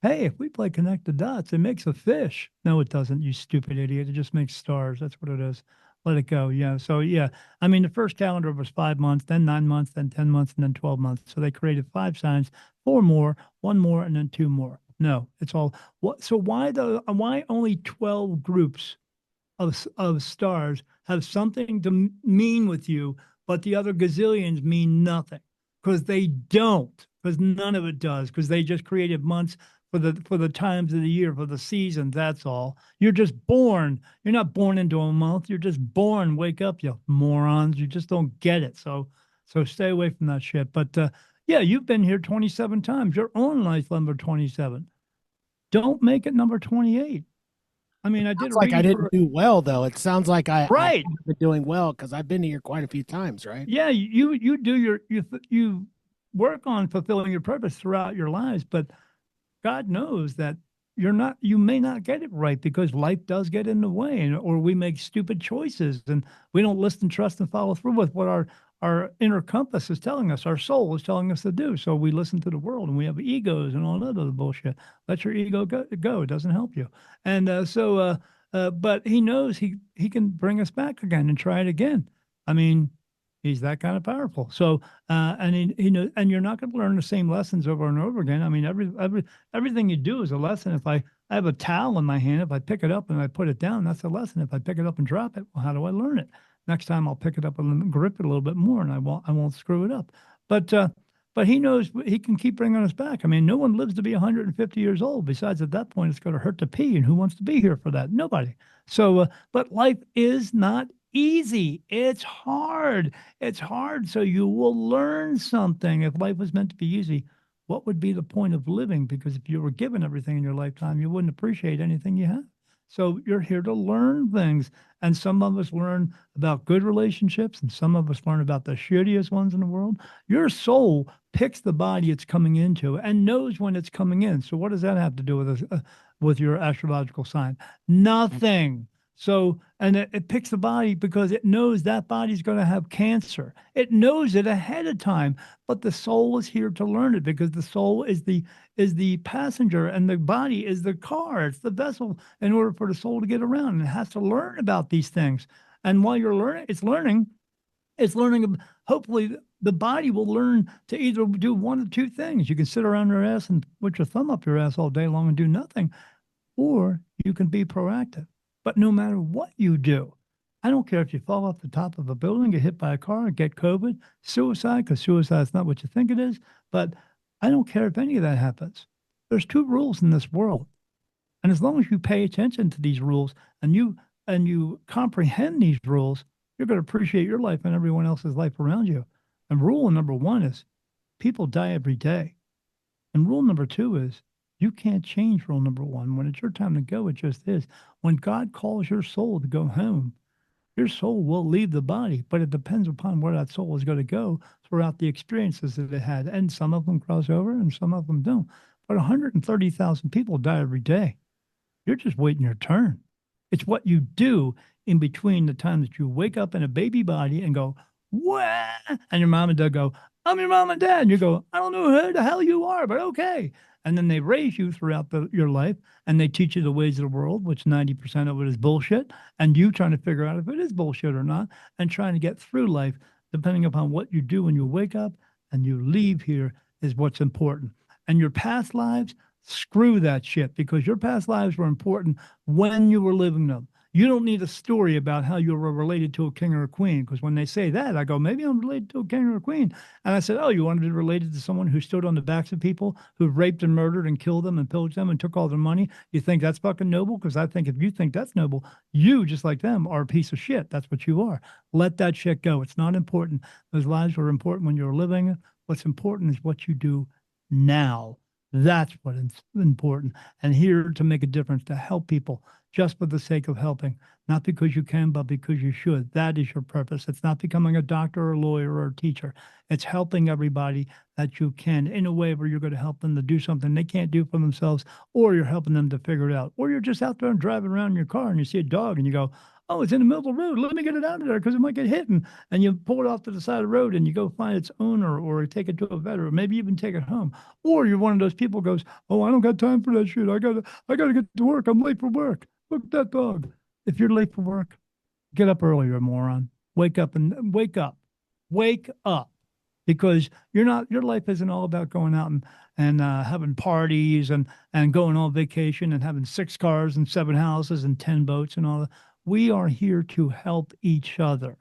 "Hey, if we play connect the dots, it makes a fish." No, it doesn't, you stupid idiot. It just makes stars. That's what it is. Let it go. Yeah. So yeah, I mean, the first calendar was 5 months, then 9 months, then 10 months, and then 12 months. So they created 5 signs, 4 more, 1 more, and then 2 more. No, it's all what. So why only 12 groups of stars have something to mean with you, but the other gazillions mean nothing? Because they don't. Because none of it does. Because they just created months for the times of the year, for the seasons. That's all. You're just born. You're not born into a month. You're just born. Wake up, you morons. You just don't get it. So stay away from that shit. But yeah, you've been here 27 times. Your own life number 27. Don't make it number 28. I mean, I did It's a like I reading didn't do well, though. It sounds like I right. haven't been doing well because I've been here quite a few times, right? Yeah, you do you work on fulfilling your purpose throughout your lives, but God knows that you may not get it right because life does get in the way, or we make stupid choices and we don't listen, trust, and follow through with what our inner compass is telling us, our soul is telling us to do. So we listen to the world and we have egos and all that other bullshit. Let your ego go. It doesn't help you. And but he knows he can bring us back again and try it again. I mean, he's that kind of powerful. So, and he knows, and you're not going to learn the same lessons over and over again. I mean, everything you do is a lesson. If I have a towel in my hand, if I pick it up and I put it down, that's a lesson. If I pick it up and drop it, well, how do I learn it? Next time I'll pick it up and grip it a little bit more, and I won't screw it up. But he knows he can keep bringing us back. I mean, no one lives to be 150 years old. Besides, at that point, it's going to hurt to pee, and who wants to be here for that? Nobody. So, but life is not easy. It's hard. It's hard. So you will learn something. If life was meant to be easy, what would be the point of living? Because if you were given everything in your lifetime, you wouldn't appreciate anything you have. So you're here to learn things. And some of us learn about good relationships, and some of us learn about the shittiest ones in the world. Your soul picks the body it's coming into and knows when it's coming in. So what does that have to do with your astrological sign? Nothing. So, and it picks the body because it knows that body's going to have cancer. It knows it ahead of time, but the soul is here to learn it because the soul is the passenger and the body is the car. It's the vessel in order for the soul to get around, and it has to learn about these things. And while you're learning, it's learning. Hopefully, the body will learn to either do one of two things. You can sit around your ass and put your thumb up your ass all day long and do nothing, or you can be proactive. But no matter what you do, I don't care if you fall off the top of a building, get hit by a car, get COVID, suicide, because suicide is not what you think it is. But I don't care if any of that happens. There's two rules in this world. And as long as you pay attention to these rules and you comprehend these rules, you're going to appreciate your life and everyone else's life around you. And rule number one is people die every day. And rule number two is you can't change rule number one. When it's your time to go, it just is. When God calls your soul to go home, your soul will leave the body, but it depends upon where that soul is going to go throughout the experiences that it had. And some of them cross over and some of them don't. But 130,000 people die every day. You're just waiting your turn. It's what you do in between the time that you wake up in a baby body and go, "Wah!" And your mom and dad go, "I'm your mom and dad." And you go, "I don't know who the hell you are, but okay." And then they raise you throughout your life, and they teach you the ways of the world, which 90% of it is bullshit. And you trying to figure out if it is bullshit or not, and trying to get through life, depending upon what you do when you wake up and you leave here, is what's important. And your past lives, screw that shit, because your past lives were important when you were living them. You don't need a story about how you were related to a king or a queen, because when they say that, I go, maybe I'm related to a king or a queen. And I said, oh, you want to be related to someone who stood on the backs of people, who raped and murdered and killed them and pillaged them and took all their money? You think that's fucking noble? Because I think if you think that's noble, you, just like them, are a piece of shit. That's what you are. Let that shit go. It's not important. Those lives were important when you were living. What's important is what you do now. That's what is important. And here to make a difference, to help people just for the sake of helping, not because you can, but because you should. That is your purpose. It's not becoming a doctor or a lawyer or a teacher. It's helping everybody that you can in a way where you're going to help them to do something they can't do for themselves, or you're helping them to figure it out. Or you're just out there and driving around in your car and you see a dog and you go, oh, it's in the middle of the road. Let me get it out of there because it might get hit. And you pull it off to the side of the road and you go find its owner or take it to a vet or maybe even take it home. Or you're one of those people who goes, oh, I don't got time for that shit. I gotta get to work. I'm late for work. Look at that dog. If you're late for work, get up earlier, moron. Wake up. Wake up. Because your life isn't all about going out and having parties and going on vacation and having 6 cars and 7 houses and 10 boats and all that. We are here to help each other.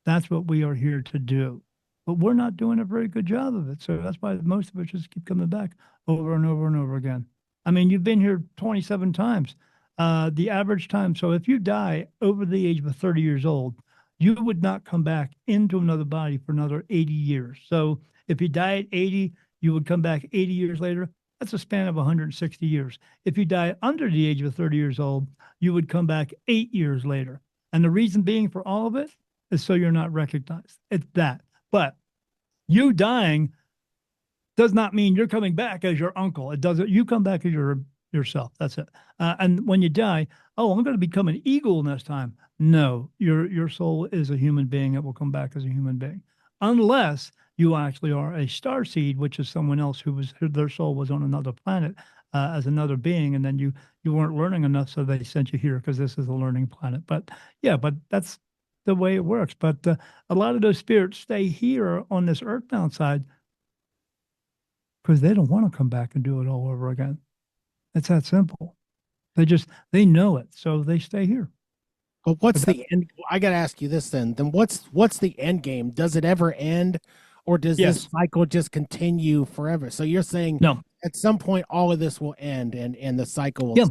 That's what we are here to do. But we're not doing a very good job of it. So that's why most of us just keep coming back over and over and over again. I mean, you've been here 27 times. The average time. So if you die over the age of 30 years old, you would not come back into another body for another 80 years. So if you die at 80, you would come back 80 years later. That's a span of 160 years. If you die under the age of 30 years old, you would come back 8 years later. And the reason being for all of it is so you're not recognized. It's that. But you dying does not mean you're coming back as your uncle. It doesn't. You come back as yourself. That's it. And when you die, oh, I'm going to become an eagle next time. No, your soul is a human being. It will come back as a human being, unless you actually are a star seed, which is someone else who their soul was on another planet as another being, and then you weren't learning enough, so they sent you here because this is a learning planet. But yeah, but that's the way it works. But a lot of those spirits stay here on this earthbound side because they don't want to come back and do it all over again. It's that simple. They know it, so they stay here. But what's the end? I got to ask you this then. Then what's the end game? Does it ever end, or does this cycle just continue forever? So you're saying no. At some point all of this will end and the cycle will. Yeah.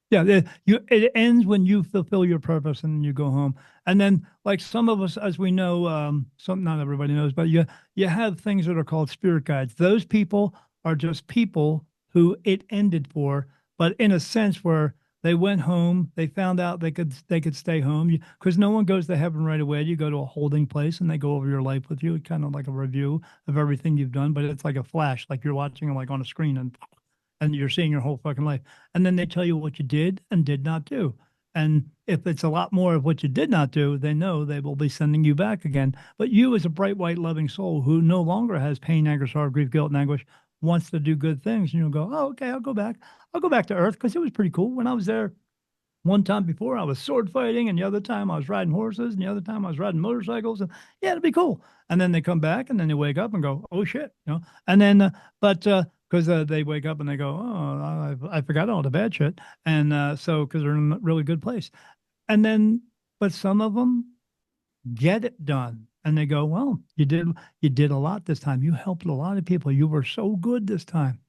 Yeah, it ends when you fulfill your purpose and you go home. And then, like some of us, as we know, some not everybody knows, but you have things that are called spirit guides. Those people are just people who it ended for, but in a sense where they went home, they found out they could stay home because no one goes to heaven right away. You go to a holding place and they go over your life with you, kind of like a review of everything you've done, but it's like a flash, like you're watching like on a screen and you're seeing your whole fucking life. And then they tell you what you did and did not do. And if it's a lot more of what you did not do, they know they will be sending you back again. But you, as a bright, white, loving soul who no longer has pain, anger, sorrow, grief, guilt, and anguish, wants to do good things, and you'll go, oh, okay, I'll go back. I'll go back to Earth because it was pretty cool. When I was there one time before, I was sword fighting, and the other time I was riding horses, and the other time I was riding motorcycles. And yeah, it'd be cool. And then they come back, and then they wake up and go, oh shit, And then, because they wake up and they go, oh, I forgot all the bad shit, and so because they're in a really good place, and then, but some of them get it done, and they go, well, you did a lot this time. You helped a lot of people. You were so good this time.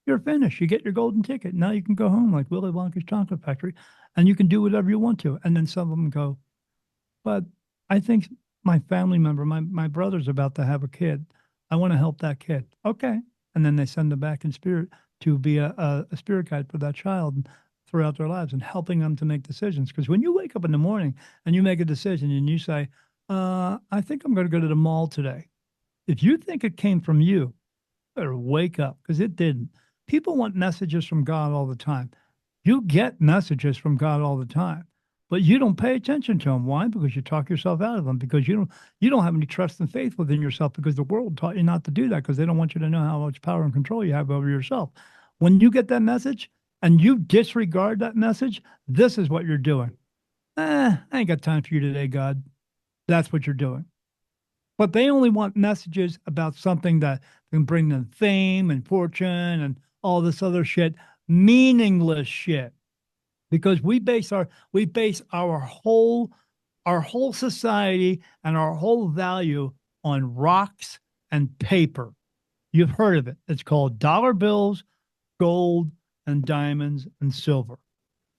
You're finished. You get your golden ticket. Now you can go home like Willy Wonka's chocolate factory, and you can do whatever you want to. And then some of them go, but I think my family member, my brother's about to have a kid. I want to help that kid. Okay. And then they send them back in spirit to be a spirit guide for that child throughout their lives and helping them to make decisions. Because when you wake up in the morning and you make a decision and you say, I think I'm going to go to the mall today. If you think it came from you, better wake up because it didn't. People want messages from God all the time. You get messages from God all the time, but you don't pay attention to them. Why? Because you talk yourself out of them because you don't have any trust and faith within yourself because the world taught you not to do that because they don't want you to know how much power and control you have over yourself. When you get that message and you disregard that message, this is what you're doing. I ain't got time for you today, God. That's what you're doing. But they only want messages about something that can bring them fame and fortune and all this other shit, meaningless shit. Because we base our whole society and our whole value on rocks and paper. You've heard of it. It's called dollar bills, gold, and diamonds and silver.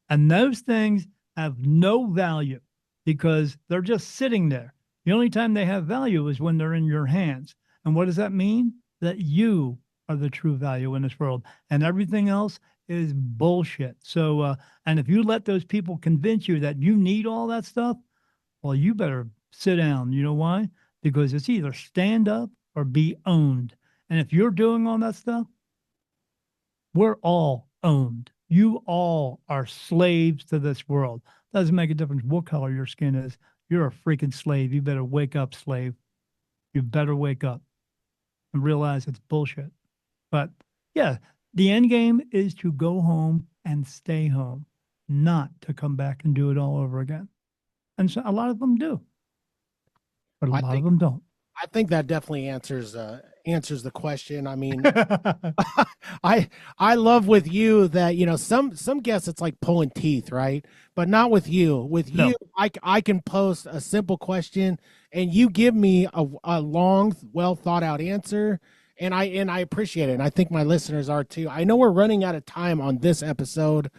And those things have no value because they're just sitting there. The only time they have value is when they're in your hands. And what does that mean? That you are the true value in this world. And everything else is bullshit. So, and if you let those people convince you that you need all that stuff, well, you better sit down. You know why? Because it's either stand up or be owned. And if you're doing all that stuff, we're all owned. You all are slaves to this world. Doesn't make a difference what color your skin is. You're a freaking slave. You better wake up, slave. You better wake up and realize it's bullshit. But yeah, the end game is to go home and stay home, not to come back and do it all over again. And so a lot of them do, but a lot of them don't. I think that definitely answers the question. I mean, I love with you that some guests it's like pulling teeth, right? But not with you. With you, I can post a simple question and you give me a long, well thought out answer, and I appreciate it. And I think my listeners are too. I know we're running out of time on this episode,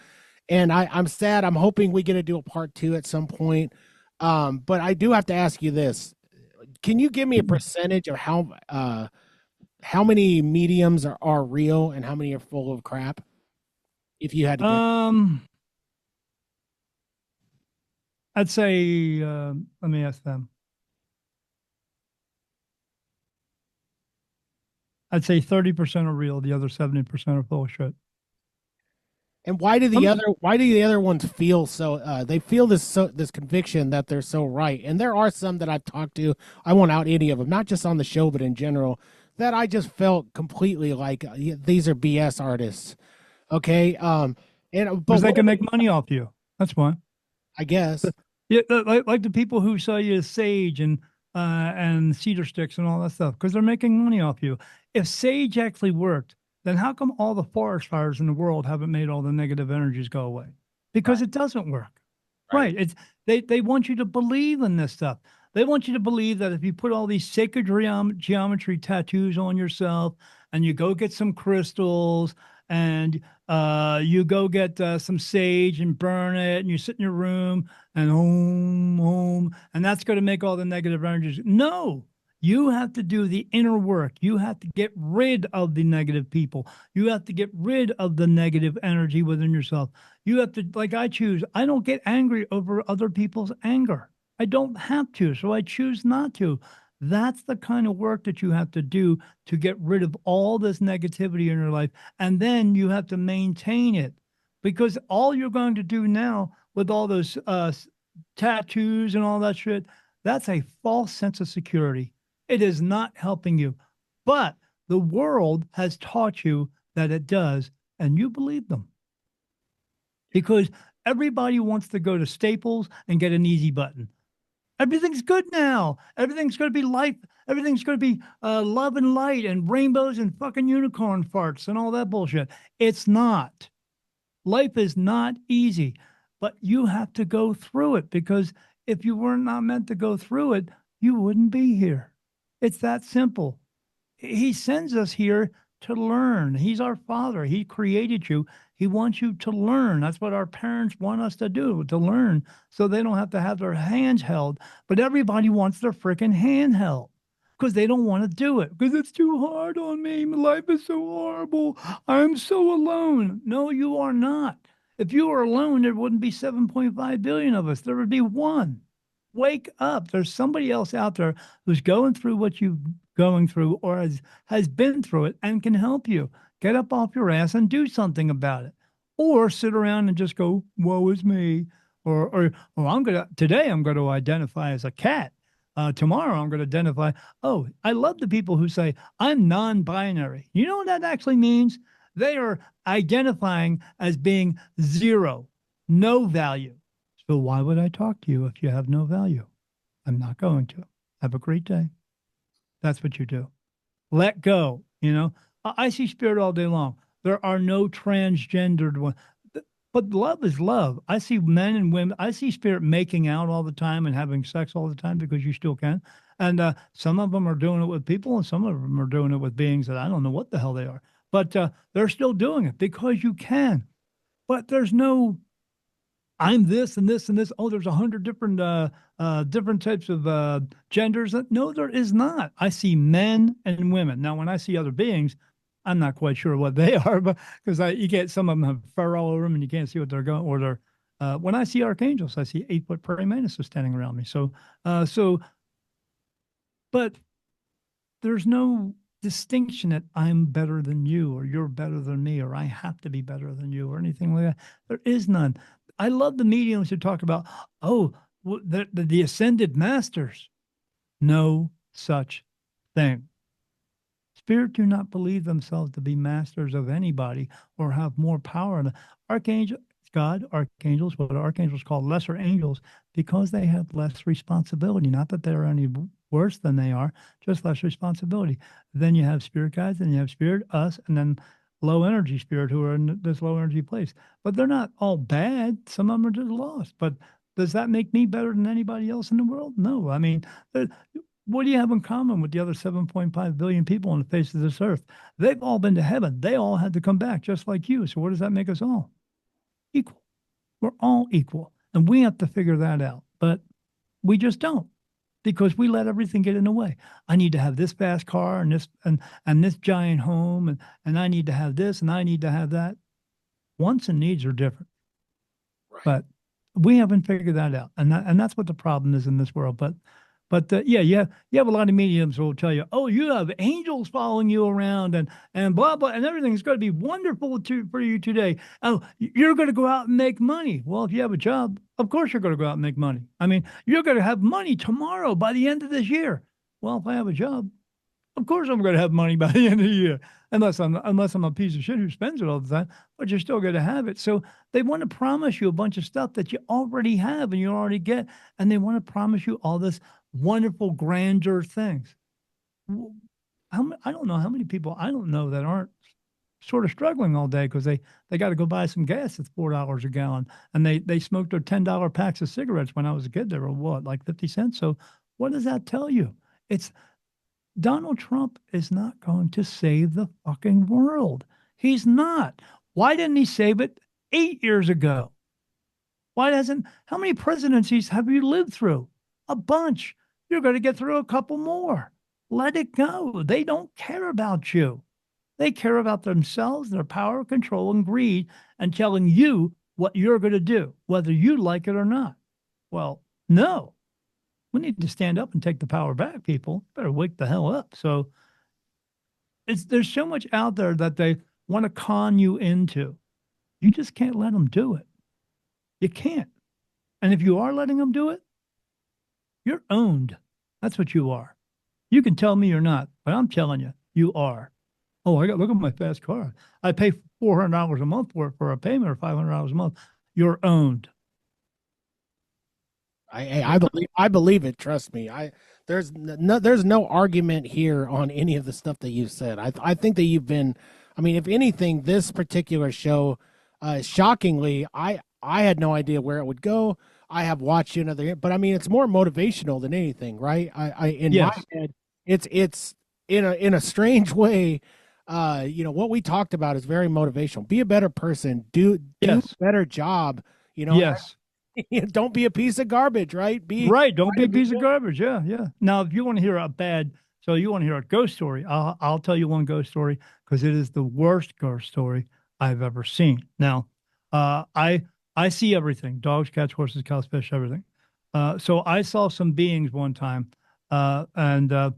and I'm sad. I'm hoping we get to do a part 2 at some point. But I do have to ask you this. Can you give me a percentage of how many mediums are real and how many are full of crap? If you had to I'd say let me ask them. I'd say 30% are real, the other 70% are full of shit. And why do the other ones feel so? They feel this conviction that they're so right. And there are some that I've talked to. I won't out any of them, not just on the show, but in general, that I just felt completely like these are BS artists. Okay, but because they can make money off you. That's why. I guess. Yeah, like the people who sell you sage and cedar sticks and all that stuff, because they're making money off you. If sage actually worked, then how come all the forest fires in the world haven't made all the negative energies go away? Because it doesn't work. Right. It's they want you to believe in this stuff. They want you to believe that if you put all these sacred geometry tattoos on yourself and you go get some crystals and you go get some sage and burn it, and you sit in your room and home, and that's going to make all the negative energies. No, you have to do the inner work. You have to get rid of the negative people. You have to get rid of the negative energy within yourself. You have to, like I choose, I don't get angry over other people's anger. I don't have to, so I choose not to. That's the kind of work that you have to do to get rid of all this negativity in your life. And then you have to maintain it, because all you're going to do now with all those tattoos and all that shit, that's a false sense of security. It is not helping you. But the world has taught you that it does, and you believe them. Because everybody wants to go to Staples and get an easy button. Everything's good now. Everything's going to be life. Everything's going to be love and light and rainbows and fucking unicorn farts and all that bullshit. It's not. Life is not easy, but you have to go through it, because if you were not meant to go through it, you wouldn't be here. It's that simple. He sends us here to learn. He's our Father. He created you. He wants you to learn. That's what our parents want us to do, to learn, so they don't have to have their hands held. But everybody wants their freaking hand held because they don't want to do it, because it's too hard on me. Life is so horrible. I'm so alone. No, you are not. If you were alone, there wouldn't be 7.5 billion of us. There would be one. Wake up. There's somebody else out there who's going through what you're going through, or has been through it, and can help you. Get up off your ass and do something about it. Or sit around and just go, woe is me. Or today I'm going to identify as a cat. Tomorrow I'm going to identify. Oh, I love the people who say, I'm non-binary. You know what that actually means? They are identifying as being zero, no value. So why would I talk to you if you have no value? I'm not going to. Have a great day. That's what you do. Let go. I see spirit all day long. There are no transgendered ones. But love is love. I see men and women. I see spirit making out all the time and having sex all the time, because you still can. And some of them are doing it with people, and some of them are doing it with beings that I don't know what the hell they are. But they're still doing it because you can. But there's no, I'm this and this and this. Oh, there's 100 different types of genders. No, there is not. I see men and women. Now, when I see other beings, I'm not quite sure what they are, but because you get, some of them have fur all over them and you can't see what they're going, or they're, when I see archangels, I see 8-foot praying mantises standing around me. But there's no distinction that I'm better than you, or you're better than me, or I have to be better than you, or anything like that. There is none. I love the mediums who talk about, the ascended masters. No such thing. Spirit do not believe themselves to be masters of anybody or have more power. Archangel, God, archangels, what archangels call lesser angels, because they have less responsibility. Not that they're any worse than they are, just less responsibility. Then you have spirit guides, and you have spirit, us, and then low energy spirit who are in this low energy place. But they're not all bad. Some of them are just lost. But does that make me better than anybody else in the world? No. I mean, what do you have in common with the other 7.5 billion people on the face of this earth? They've all been to heaven. They all had to come back just like you. So what does that make us all? Equal. We're all equal. And we have to figure that out. But we just don't, because we let everything get in the way. I need to have this fast car and this and this giant home, and I need to have this and I need to have that. Wants and needs are different. Right. But we haven't figured that out. And that's what the problem is in this world. But yeah, you have a lot of mediums who will tell you, oh, you have angels following you around and blah, blah, and everything's going to be wonderful for you today. Oh, you're going to go out and make money. Well, if you have a job, of course you're going to go out and make money. I mean, you're going to have money tomorrow by the end of this year. Well, if I have a job, of course I'm going to have money by the end of the year, unless I'm a piece of shit who spends it all the time, but you're still going to have it. So they want to promise you a bunch of stuff that you already have and you already get, and they want to promise you all this wonderful grandeur things. I don't know how many people I don't know that aren't sort of struggling all day because they got to go buy some gas that's $4 a gallon, and they smoked their $10 packs of cigarettes when I was a kid. They were what, like 50 cents? So what does that tell you? It's Donald Trump is not going to save the fucking world. He's not. Why didn't he save it 8 years ago? How many presidencies have you lived through? A bunch. You're going to get through a couple more. Let it go. They don't care about you. They care about themselves, their power, control, and greed, and telling you what you're going to do, whether you like it or not. Well, no. We need to stand up and take the power back, people. Better wake the hell up. So there's so much out there that they want to con you into. You just can't let them do it. You can't. And if you are letting them do it, you're owned. That's what you are. You can tell me you're not, but I'm telling you, you are. Oh, look at my fast car. I pay $400 a month for it for a payment or $500 a month. You're owned. I believe it. Trust me. There's no argument here on any of the stuff that you said. I think that you've been. I mean, if anything, this particular show, shockingly, I had no idea where it would go. I have watched another, but I mean, it's more motivational than anything, right? In Yes. my head, it's in a strange way. What we talked about is very motivational. Be a better person. Do Yes. a better job. Yes. Don't be a piece of garbage, right? Right. Don't be a piece of garbage. Yeah. Yeah. Now, if you want to hear you want to hear a ghost story, I'll tell you one ghost story because it is the worst ghost story I've ever seen. Now, I see everything: dogs, cats, horses, cows, fish, everything. So I saw some beings one time, and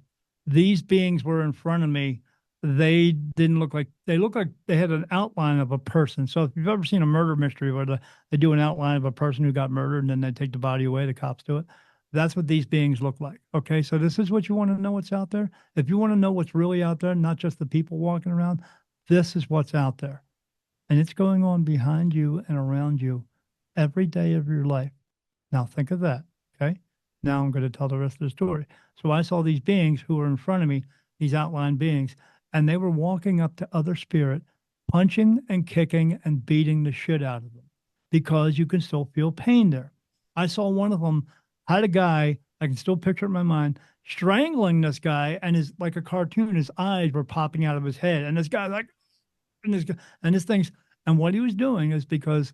these beings were in front of me. They didn't look like they had an outline of a person. So if you've ever seen a murder mystery where they do an outline of a person who got murdered and then they take the body away, the cops do it. That's what these beings look like. Okay, so this is what you want to know what's out there. If you want to know what's really out there, not just the people walking around, this is what's out there. And it's going on behind you and around you every day of your life. Now think of that. Okay. Now I'm going to tell the rest of the story. So I saw these beings who were in front of me, these outlined beings, and they were walking up to other spirit, punching and kicking and beating the shit out of them because you can still feel pain there. I saw one of them had a guy, I can still picture it in my mind, strangling this guy, and his like a cartoon, his eyes were popping out of his head. And this guy like, and what he was doing is because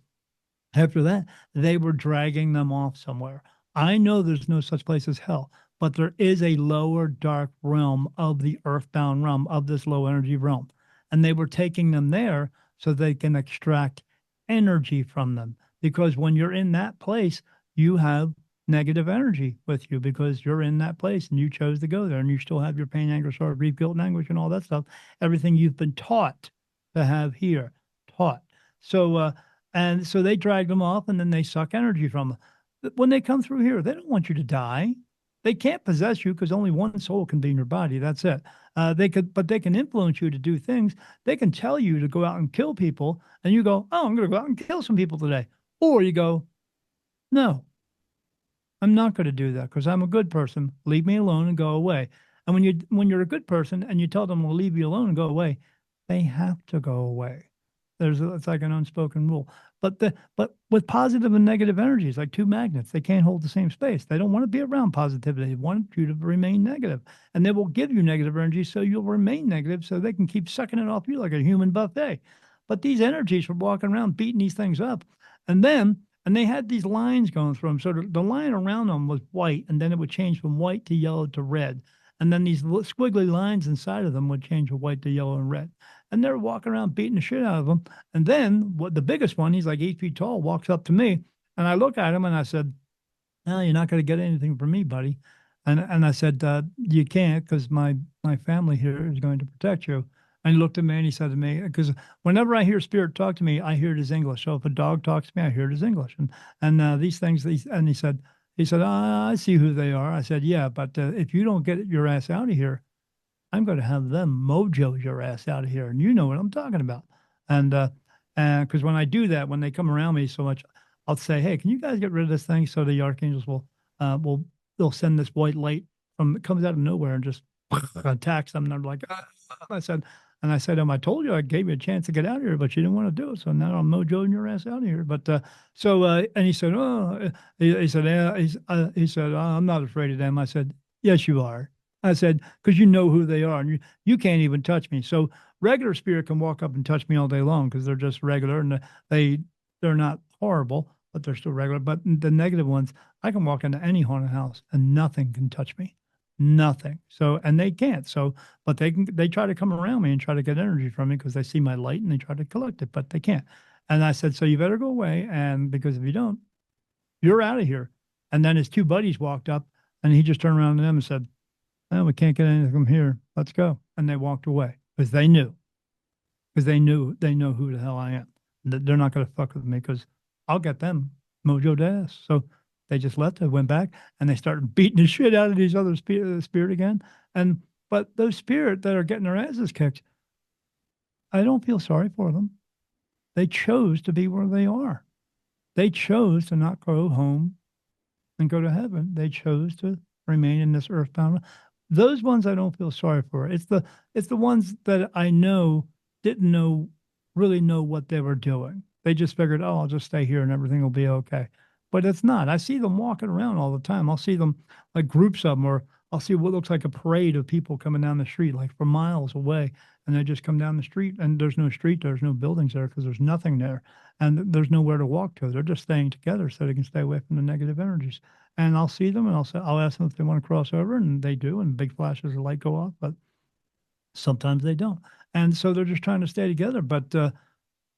after that, they were dragging them off somewhere. I know there's no such place as hell, but there is a lower dark realm of the earthbound realm of this low energy realm. And they were taking them there so they can extract energy from them. Because when you're in that place, you have negative energy with you because you're in that place and you chose to go there and you still have your pain, anger, sorrow, grief, guilt, and anguish and all that stuff. Everything you've been taught to have here, taught. So they drag them off and then they suck energy from them. When they come through here, they don't want you to die. They can't possess you because only one soul can be in your body. That's it. They can influence you to do things. They can tell you to go out and kill people, and you go, "Oh, I'm going to go out and kill some people today," or you go, "No, I'm not going to do that because I'm a good person. Leave me alone and go away." And when you're a good person and you tell them to leave you alone and go away, they have to go away. It's like an unspoken rule. But with positive and negative energies, like two magnets, they can't hold the same space. They don't want to be around positivity. They want you to remain negative. And they will give you negative energy so you'll remain negative so they can keep sucking it off you like a human buffet. But these energies were walking around beating these things up. And they had these lines going through them. So the line around them was white, and then it would change from white to yellow to red. And then these squiggly lines inside of them would change from white to yellow and red. And they're walking around beating the shit out of them. And then the biggest one, he's like 8 feet tall, walks up to me. And I look at him and I said, "No, you're not going to get anything from me, buddy." And I said, "You can't because my family here is going to protect you." And he looked at me and he said to me, because whenever I hear spirit talk to me, I hear it as English. So if a dog talks to me, I hear it as English. And these things, and he said, "I see who they are." I said, "Yeah, but if you don't get your ass out of here, I'm going to have them mojo your ass out of here." And you know what I'm talking about. And because when I do that, when they come around me so much, I'll say, "Hey, can you guys get rid of this thing?" So the archangels they'll send this white light it comes out of nowhere and just attacks them. And they're like, "Ah." I said, "I told you I gave you a chance to get out of here, but you didn't want to do it. So now I'm mojoing your ass out of here." But and he said, "Oh," he said, "Yeah." He said, "Oh, I'm not afraid of them." I said, "Yes, you are." I said, "Because you know who they are, and you can't even touch me." So regular spirit can walk up and touch me all day long because they're just regular and they're not horrible, but they're still regular. But the negative ones, I can walk into any haunted house and nothing can touch me. Nothing. So, and they can't. So, but they try to come around me and try to get energy from me because they see my light and they try to collect it, but they can't. And I said, so you better go away. And because if you don't, you're out of here. And then his two buddies walked up and he just turned around to them and said, oh, we can't get anything from here. Let's go. And they walked away because they know who the hell I am. They're not going to fuck with me because I'll get them mojo to ass. So they just left. They went back and they started beating the shit out of these other spirit again. But those spirit that are getting their asses kicked, I don't feel sorry for them. They chose to be where they are. They chose to not go home and go to heaven. They chose to remain in this earthbound. Those ones I don't feel sorry for. It's the ones that I know didn't really know what they were doing. They just figured, oh, I'll just stay here and everything will be okay. But it's not. I see them walking around all the time. I'll see them like groups of them, or I'll see what looks like a parade of people coming down the street, like from miles away. And they just come down the street and there's no street, there's no buildings there because there's nothing there. And there's nowhere to walk to. They're just staying together so they can stay away from the negative energies. And I'll see them and I'll ask them if they want to cross over, and they do, and big flashes of light go off, but sometimes they don't. And so they're just trying to stay together. But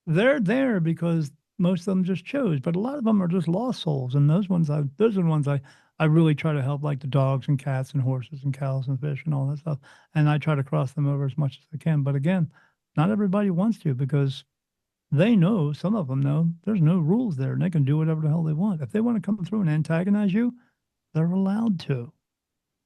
they're there because most of them just chose, but a lot of them are just lost souls. And those are the ones I really try to help, like the dogs and cats and horses and cows and fish and all that stuff. And I try to cross them over as much as I can. But again, not everybody wants to because they know, some of them know, there's no rules there and they can do whatever the hell they want. If they want to come through and antagonize you, they're allowed to.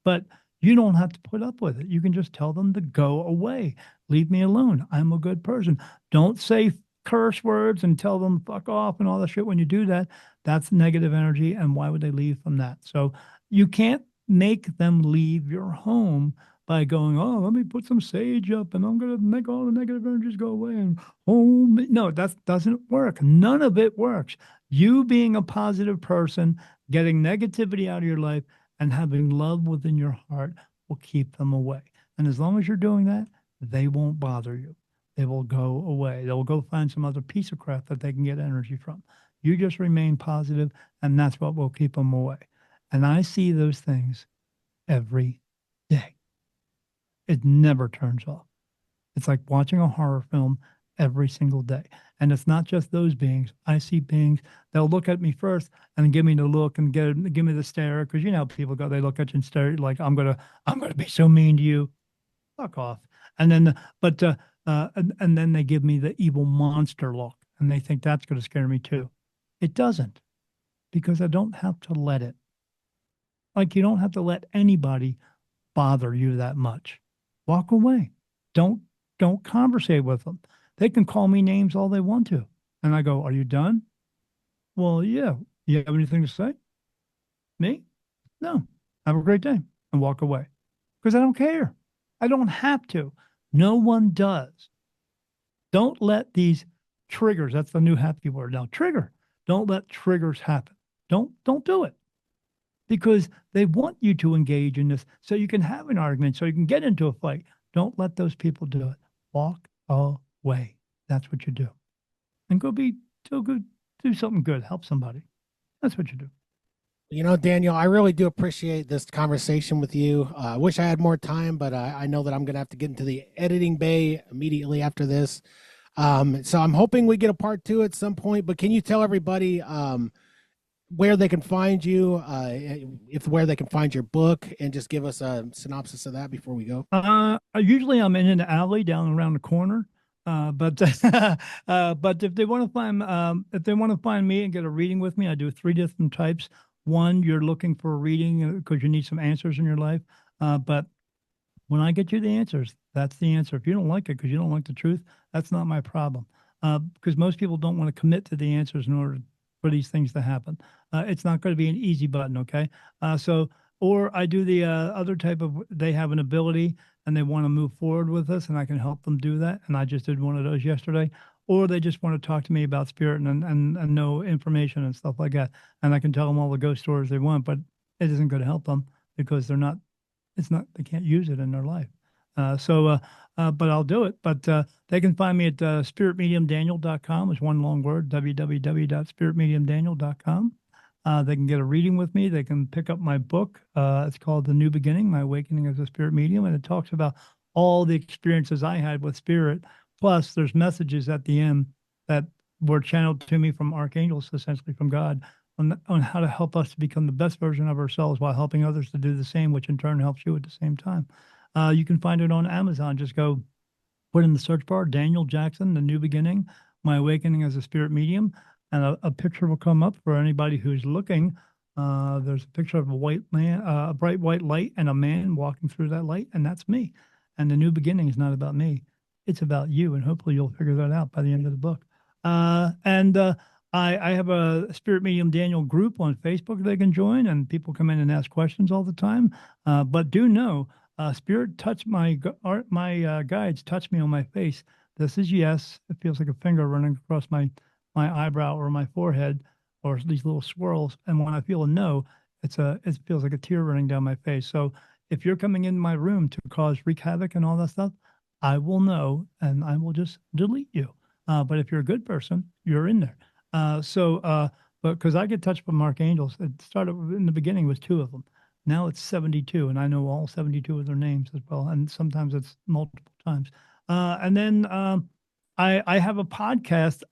But you don't have to put up with it. You can just tell them to go away. Leave me alone. I'm a good person. Don't say curse words and tell them fuck off and all that shit. When you do that, that's negative energy. And why would they leave from that? So you can't make them leave your home by going, oh, let me put some sage up and I'm going to make all the negative energies go away. And no, that doesn't work. None of it works. You being a positive person, getting negativity out of your life and having love within your heart will keep them away. And as long as you're doing that, they won't bother you. They will go away. They'll go find some other piece of crap that they can get energy from. You just remain positive, and that's what will keep them away. And I see those things every day. It never turns off. It's like watching a horror film every single day. And it's not just those beings. I see beings, they'll look at me first and give me the look and give me the stare. Because you know how people go, they look at you and stare like, I'm gonna be so mean to you. Fuck off. And then and then they give me the evil monster look and they think that's going to scare me too. It doesn't, because I don't have to let it. Like, you don't have to let anybody bother you that much. Walk away. Don't conversate with them. They can call me names all they want to. And I go, are you done? Well, yeah. You have anything to say? Me? No. Have a great day. And walk away. Because I don't care. I don't have to. No one does. Don't let these triggers, that's the new happy word now, trigger. Don't let triggers happen. Don't do it. Because they want you to engage in this so you can have an argument, so you can get into a fight. Don't let those people do it. Walk away. That's what you do. And go do something good. Help somebody. That's what you do. You know, Daniel, I really do appreciate this conversation with you. I wish I had more time, but I know that I'm going to have to get into the editing bay immediately after this. So I'm hoping we get a part 2 at some point, but can you tell everybody where they can find you, where they can find your book, and just give us a synopsis of that before we go? Usually I'm in an alley down around the corner. But if they want to find me and get a reading with me, I do 3 different types. One, you're looking for a reading because you need some answers in your life. But when I get you the answers, that's the answer. If you don't like it because you don't like the truth, that's not my problem. Because most people don't want to commit to the answers in order for these things to happen. It's not going to be an easy button, okay? Or I do the other type of, they have an ability and they want to move forward with us and I can help them do that. And I just did one of those yesterday. Or they just want to talk to me about spirit and know information and stuff like that. And I can tell them all the ghost stories they want, but it isn't going to help them because they can't use it in their life. but I'll do it. But they can find me at spiritmediumdaniel.com. It's one long word, www.spiritmediumdaniel.com. They can get a reading with me. They can pick up my book. It's called The New Beginning, My Awakening as a Spirit Medium. And it talks about all the experiences I had with spirit. Plus, there's messages at the end that were channeled to me from archangels, essentially from God, on how to help us to become the best version of ourselves while helping others to do the same, which in turn helps you at the same time. You can find it on Amazon. Just go put in the search bar, Daniel Jackson, The New Beginning, My Awakening as a Spirit Medium, and a picture will come up for anybody who's looking. There's a picture of a white man, a bright white light, and a man walking through that light, and that's me. And the new beginning is not about me. It's about you, and hopefully you'll figure that out by the end of the book. I have a Spirit Medium Daniel group on Facebook they can join, and people come in and ask questions all the time. But do know, Spirit touch my guides touch me on my face. This is yes. It feels like a finger running across my eyebrow or my forehead, or these little swirls. And when I feel a no, it feels like a tear running down my face. So if you're coming in my room to wreak havoc and all that stuff, I will know, and I will just delete you. But if you're a good person, you're in there. But because I get touched from archangels, it started in the beginning with 2 of them. Now it's 72, and I know all 72 of their names as well. And sometimes it's multiple times. And then I have a podcast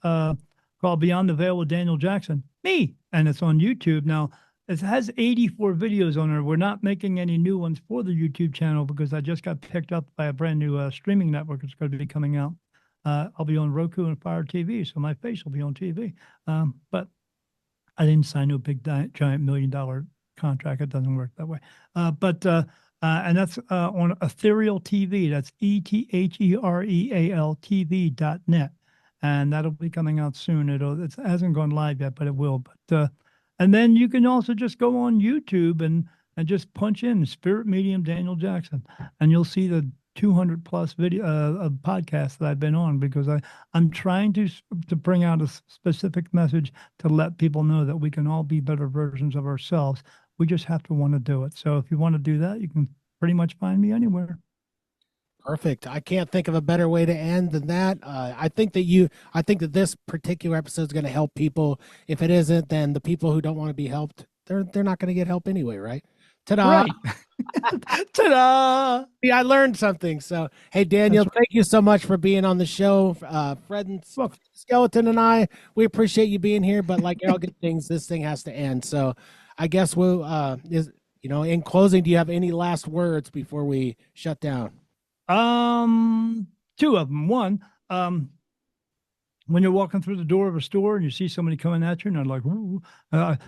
called Beyond the Veil with Daniel Jackson, me, and it's on YouTube. Now, it has 84 videos on there. We're not making any new ones for the YouTube channel because I just got picked up by a brand new streaming network. It's going to be coming out. I'll be on Roku and Fire TV, so my face will be on TV. But I didn't sign to a big, giant $1 million contract. It doesn't work that way. And that's on Ethereal TV. That's ETHEREAL TV.net. And that'll be coming out soon. It hasn't gone live yet, but it will. But and then you can also just go on YouTube and just punch in Spirit Medium Daniel Jackson, and you'll see the 200 plus video of podcasts that I've been on, because I'm trying to bring out a specific message to let people know that we can all be better versions of ourselves. We just have to want to do it. So if you want to do that, you can pretty much find me anywhere. Perfect. I can't think of a better way to end than that. I think that this particular episode is going to help people. If it isn't, then the people who don't want to be helped, they're not going to get help anyway, right? Ta-da! Right. Ta-da! Yeah, I learned something. So, hey, Daniel, thank you so much for being on the show. Fred and Skeleton and I, we appreciate you being here. But like all good things, this thing has to end. So, I guess we'll. In closing, do you have any last words before we shut down? 2 of them. One, when you're walking through the door of a store and you see somebody coming at you and they're like, ooh,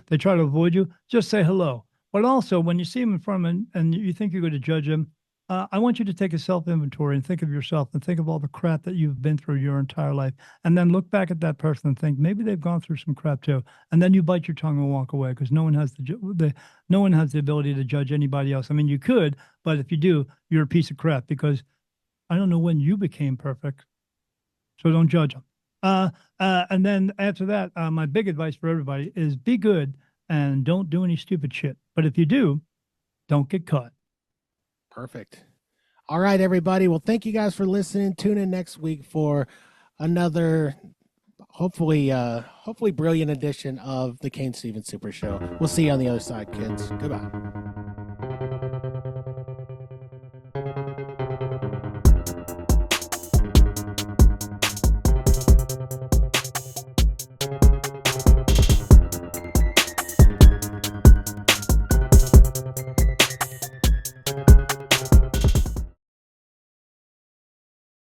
they try to avoid you, just say hello. But also, when you see them in front of them and you think you're going to judge them, I want you to take a self-inventory and think of yourself and think of all the crap that you've been through your entire life. And then look back at that person and think, maybe they've gone through some crap too. And then you bite your tongue and walk away, because no one has the ability to judge anybody else. I mean, you could, but if you do, you're a piece of crap, because I don't know when you became perfect. So don't judge them. And then after that, my big advice for everybody is be good and don't do any stupid shit. But if you do, don't get caught. Perfect. All right, everybody. Well, thank you guys for listening. Tune in next week for another, hopefully brilliant edition of the Cain Stevens Super Show. We'll see you on the other side, kids. Goodbye.